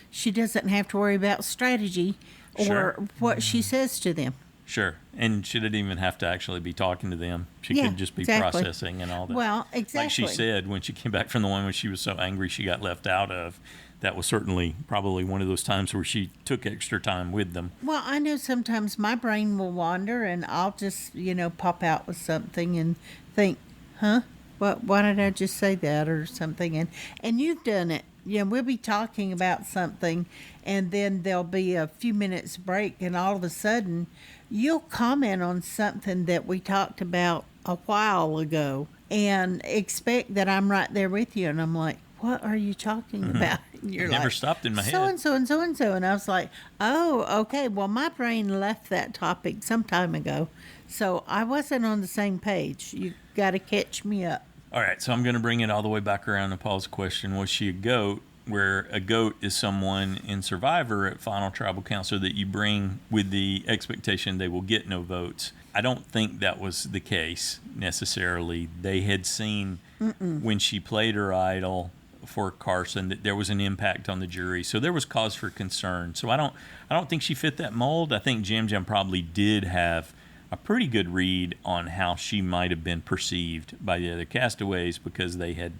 she doesn't have to worry about strategy or what she says to them. Sure. And she didn't even have to actually be talking to them. She could just be processing and all that. Well, exactly. Like she said, when she came back from the one where she was so angry she got left out of, that was certainly probably one of those times where she took extra time with them. Well, I know sometimes my brain will wander and I'll just, pop out with something and think, huh? Why did I just say that or something? And you've done it. We'll be talking about something and then there'll be a few minutes break and all of a sudden you'll comment on something that we talked about a while ago and expect that I'm right there with you. And I'm like, what are you talking about? And you're never like, stopped in my head. So-and-so and so-and-so. And I was like, oh, okay. Well, my brain left that topic some time ago. So I wasn't on the same page. You got to catch me up. All right. So I'm going to bring it all the way back around to Paul's question. Was she a goat? Where a goat is someone in Survivor at Final Tribal Council that you bring with the expectation they will get no votes. I don't think that was the case necessarily. They had seen when she played her idol for Carson that there was an impact on the jury, so there was cause for concern. So I don't think she fit that mold. I think Jam probably did have a pretty good read on how she might have been perceived by the other castaways because they had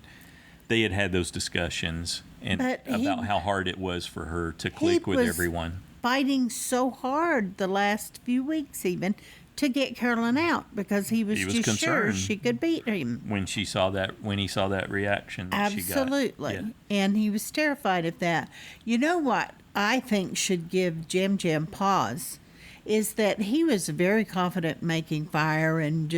those discussions and about how hard it was for her to click with everyone. Fighting so hard the last few weeks even to get Carolyn out because he was just sure she could beat him. When he saw that reaction that Absolutely. She got. Yeah. And he was terrified of that. You know what I think should give Jam pause is that he was very confident making fire and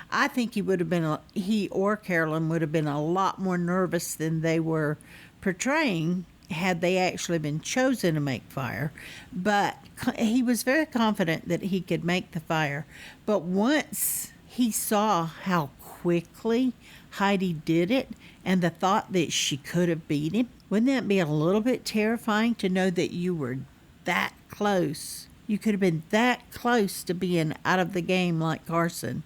I think he or Carolyn would have been a lot more nervous than they were portraying had they actually been chosen to make fire. But he was very confident that he could make the fire. But once he saw how quickly Heidi did it and the thought that she could have beat him, wouldn't that be a little bit terrifying to know that you were that close? You could have been that close to being out of the game like Carson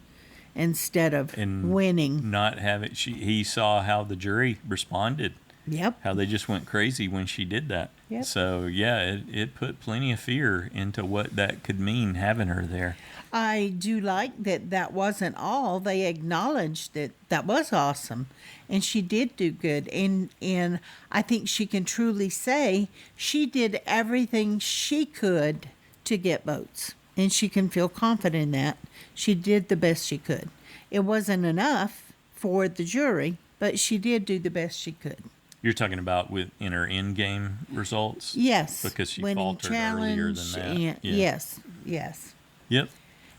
instead of winning. Not have it. He saw how the jury responded. Yep. How they just went crazy when she did that. Yep. So, yeah, it put plenty of fear into what that could mean, having her there. I do like that wasn't all. They acknowledged that was awesome. And she did do good. And I think she can truly say she did everything she could to get votes and she can feel confident in that. She did the best she could. It wasn't enough for the jury, but she did do the best she could. You're talking about in her in-game results? Yes. Because she winning faltered earlier than that. And, yes. Yep.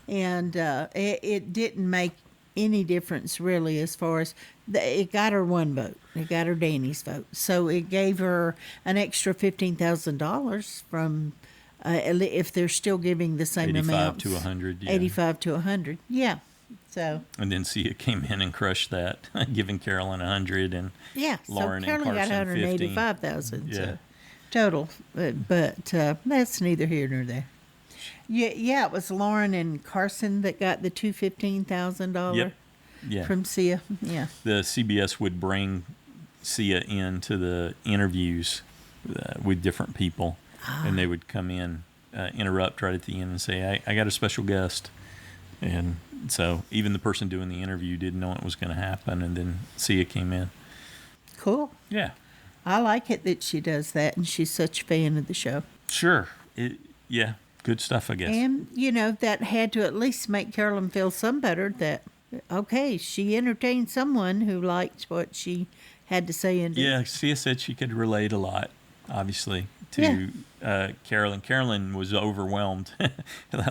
And it didn't make any difference really as far as it got her one vote. It got her Danny's vote. So it gave her an extra $15,000 from if they're still giving the same 85 amount. to 100. Yeah. 85 to 100. Yeah. So. And then Sia came in and crushed that, giving Carolyn 100 and Lauren so Carolyn and Carson got 185,000 Yeah. total. But that's neither here nor there. Yeah, it was Lauren and Carson that got the $215,000 from Sia. Yeah. The CBS would bring Sia into the interviews with different people, and they would come in, interrupt right at the end and say, I got a special guest. And so even the person doing the interview didn't know it was going to happen, and then Sia came in. Cool. Yeah. I like it that she does that, and she's such a fan of the show. Sure. Yeah. Good stuff, I guess. And, that had to at least make Carolyn feel some better that, okay, she entertained someone who liked what she had to say and do. Yeah, Sia said she could relate a lot, obviously, to Carolyn. Carolyn was overwhelmed,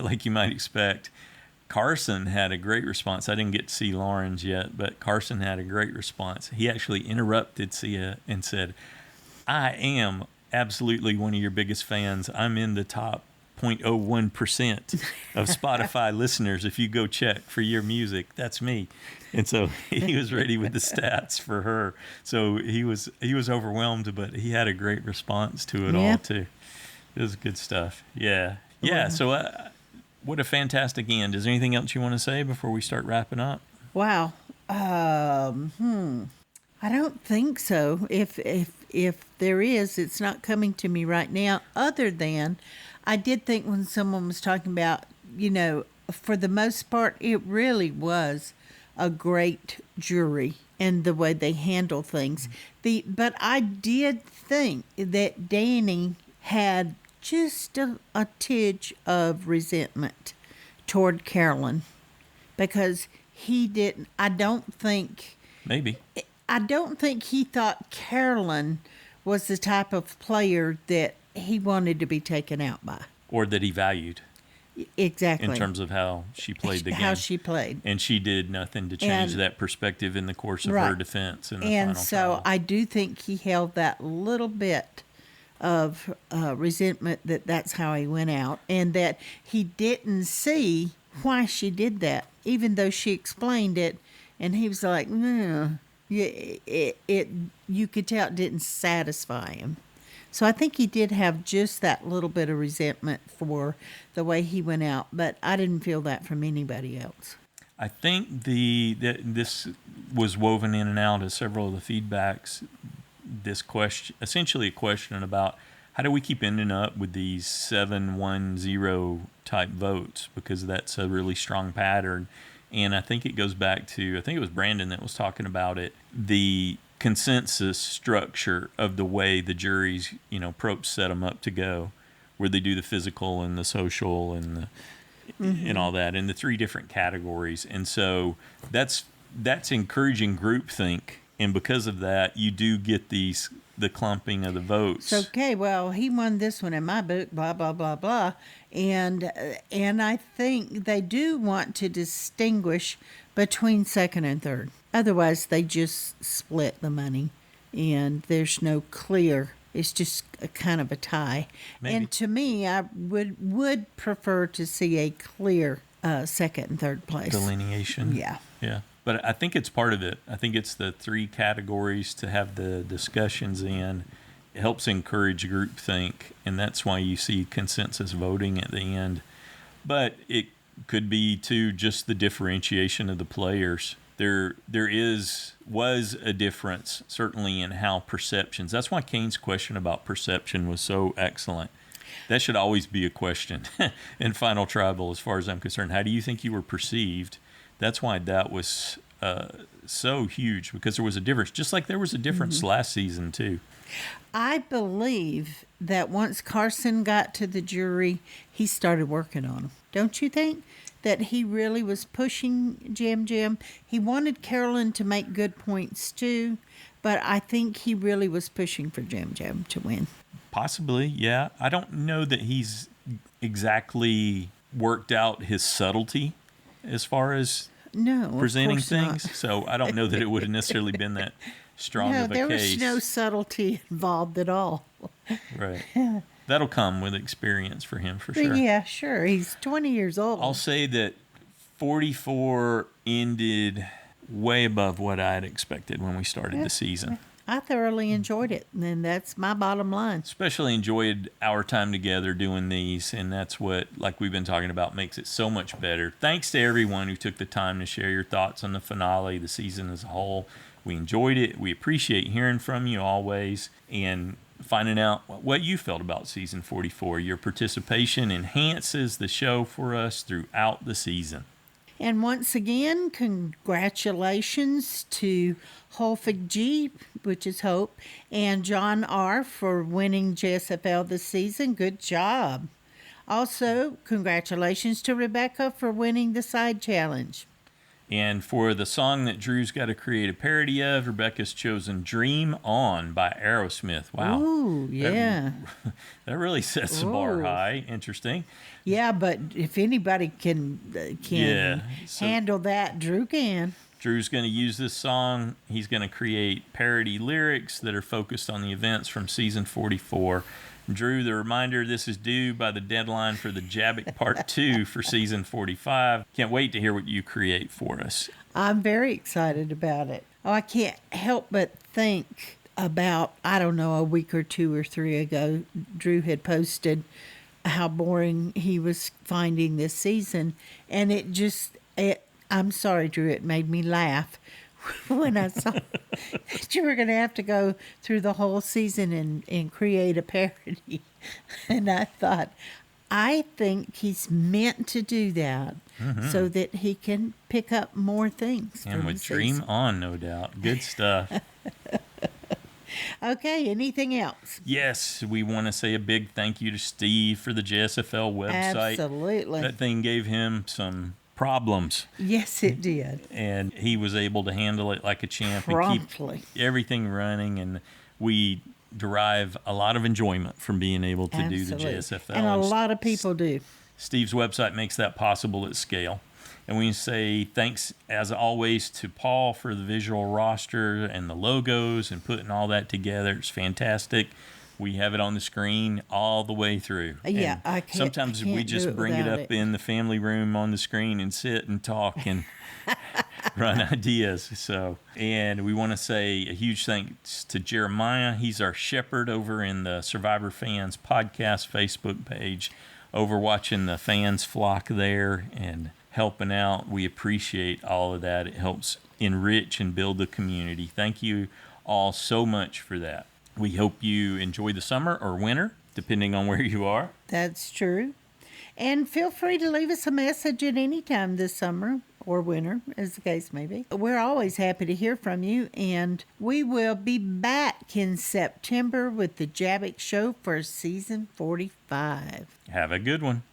like you might expect. Carson had a great response. I didn't get to see Lauren's yet, but Carson had a great response. He actually interrupted Sia and said, I am absolutely one of your biggest fans. I'm in the top 0.01% of Spotify listeners. If you go check for your music, that's me. And so he was ready with the stats for her. So he was overwhelmed, but he had a great response to it all too. It was good stuff. Yeah. So what a fantastic end. Is there anything else you want to say before we start wrapping up? Wow. I don't think so. If there is, it's not coming to me right now, other than I did think when someone was talking about, for the most part, it really was a great jury and the way they handle things. But I did think that Danny had just a tidge of resentment toward Carolyn because he didn't, I don't think he thought Carolyn was the type of player that he wanted to be taken out by. Or that he valued. Exactly. In terms of how she played the game. How she played. And she did nothing to change that perspective in the course of her defense in the final trial. I do think he held that little bit of resentment that's how he went out, and that he didn't see why she did that, even though she explained it, and he was like, no. You could tell it didn't satisfy him. So I think he did have just that little bit of resentment for the way he went out, but I didn't feel that from anybody else. I think this was woven in and out of several of the feedbacks. This question, essentially a question about how do we keep ending up with these 7-1-0 type votes, because that's a really strong pattern. And I think it goes back to, I think it was Brandyn that was talking about it, the consensus structure of the way the juries, Probst set them up to go, where they do the physical and the social and and all that in the three different categories. And so that's encouraging groupthink. And because of that, you do get the clumping of the votes. Okay, well, he won this one in my book, blah, blah, blah, blah. And I think they do want to distinguish between second and third. Otherwise, they just split the money, and there's no clear. It's just a kind of a tie. Maybe. And to me, I would prefer to see a clear second and third place. Delineation. Yeah. Yeah. But I think it's part of it. I think it's the three categories to have the discussions in. It helps encourage groupthink, and that's why you see consensus voting at the end. But it could be, too, just the differentiation of the players. There was a difference, certainly, in how perceptions. That's why Kane's question about perception was so excellent. That should always be a question in Final Tribal, as far as I'm concerned. How do you think you were perceived? That's why that was so huge, because there was a difference, just like there was a difference last season, too. I believe that once Carson got to the jury, he started working on them. Don't you think? That he really was pushing Jam Jam. He wanted Carolyn to make good points too, but I think he really was pushing for Jam Jam to win. Possibly, yeah. I don't know that he's exactly worked out his subtlety as far as presenting things. Not. So I don't know that it would have necessarily been that strong of a case. There was no subtlety involved at all. Right. That'll come with experience for him, for sure. Yeah, sure. He's 20 years old. I'll say that 44 ended way above what I had expected when we started the season. I thoroughly enjoyed it, and that's my bottom line. Especially enjoyed our time together doing these, and that's what, like we've been talking about, makes it so much better. Thanks to everyone who took the time to share your thoughts on the finale, the season as a whole. We enjoyed it. We appreciate hearing from you always, and finding out what you felt about season 44. Your participation enhances the show for us throughout the season. And once again, congratulations to Holfig G, which is Hope, and John R for winning JSFL this season. Good job. Also, congratulations to Rebecca for winning the side challenge. And for the song that Drew's got to create a parody of, Rebecca's chosen Dream On by Aerosmith. Wow. Ooh, yeah. That really sets the bar high. Interesting. Yeah, but if anybody can handle that, Drew can. Drew's going to use this song. He's going to create parody lyrics that are focused on the events from season 44. Drew, the reminder, this is due by the deadline for the Jabbik Part 2 for Season 45. Can't wait to hear what you create for us. I'm very excited about it. Oh, I can't help but think about, I don't know, a week or 2 or 3 ago, Drew had posted how boring he was finding this season. And I'm sorry, Drew, it made me laugh when I saw that you were going to have to go through the whole season and create a parody. And I thought, I think he's meant to do that so that he can pick up more things. And with Dream On, no doubt. Good stuff. Okay, anything else? Yes, we want to say a big thank you to Steve for the JSFL website. Absolutely. That thing gave him some problems. Yes, it did. And he was able to handle it like a champ promptly. And keep everything running. And we derive a lot of enjoyment from being able to do the JSFL. And a lot of people do. Steve's website makes that possible at scale. And we say thanks, as always, to Paul for the visual roster and the logos and putting all that together. It's fantastic. We have it on the screen all the way through. Yeah, and sometimes we just bring it up in the family room on the screen and sit and talk and run ideas. So, and we want to say a huge thanks to Jeremiah. He's our shepherd over in the Survivor Fans podcast Facebook page, over watching the fans flock there and helping out. We appreciate all of that. It helps enrich and build the community. Thank you all so much for that. We hope you enjoy the summer or winter, depending on where you are. That's true. And feel free to leave us a message at any time this summer or winter, as the case may be. We're always happy to hear from you, and we will be back in September with the Jabbik Show for season 45. Have a good one.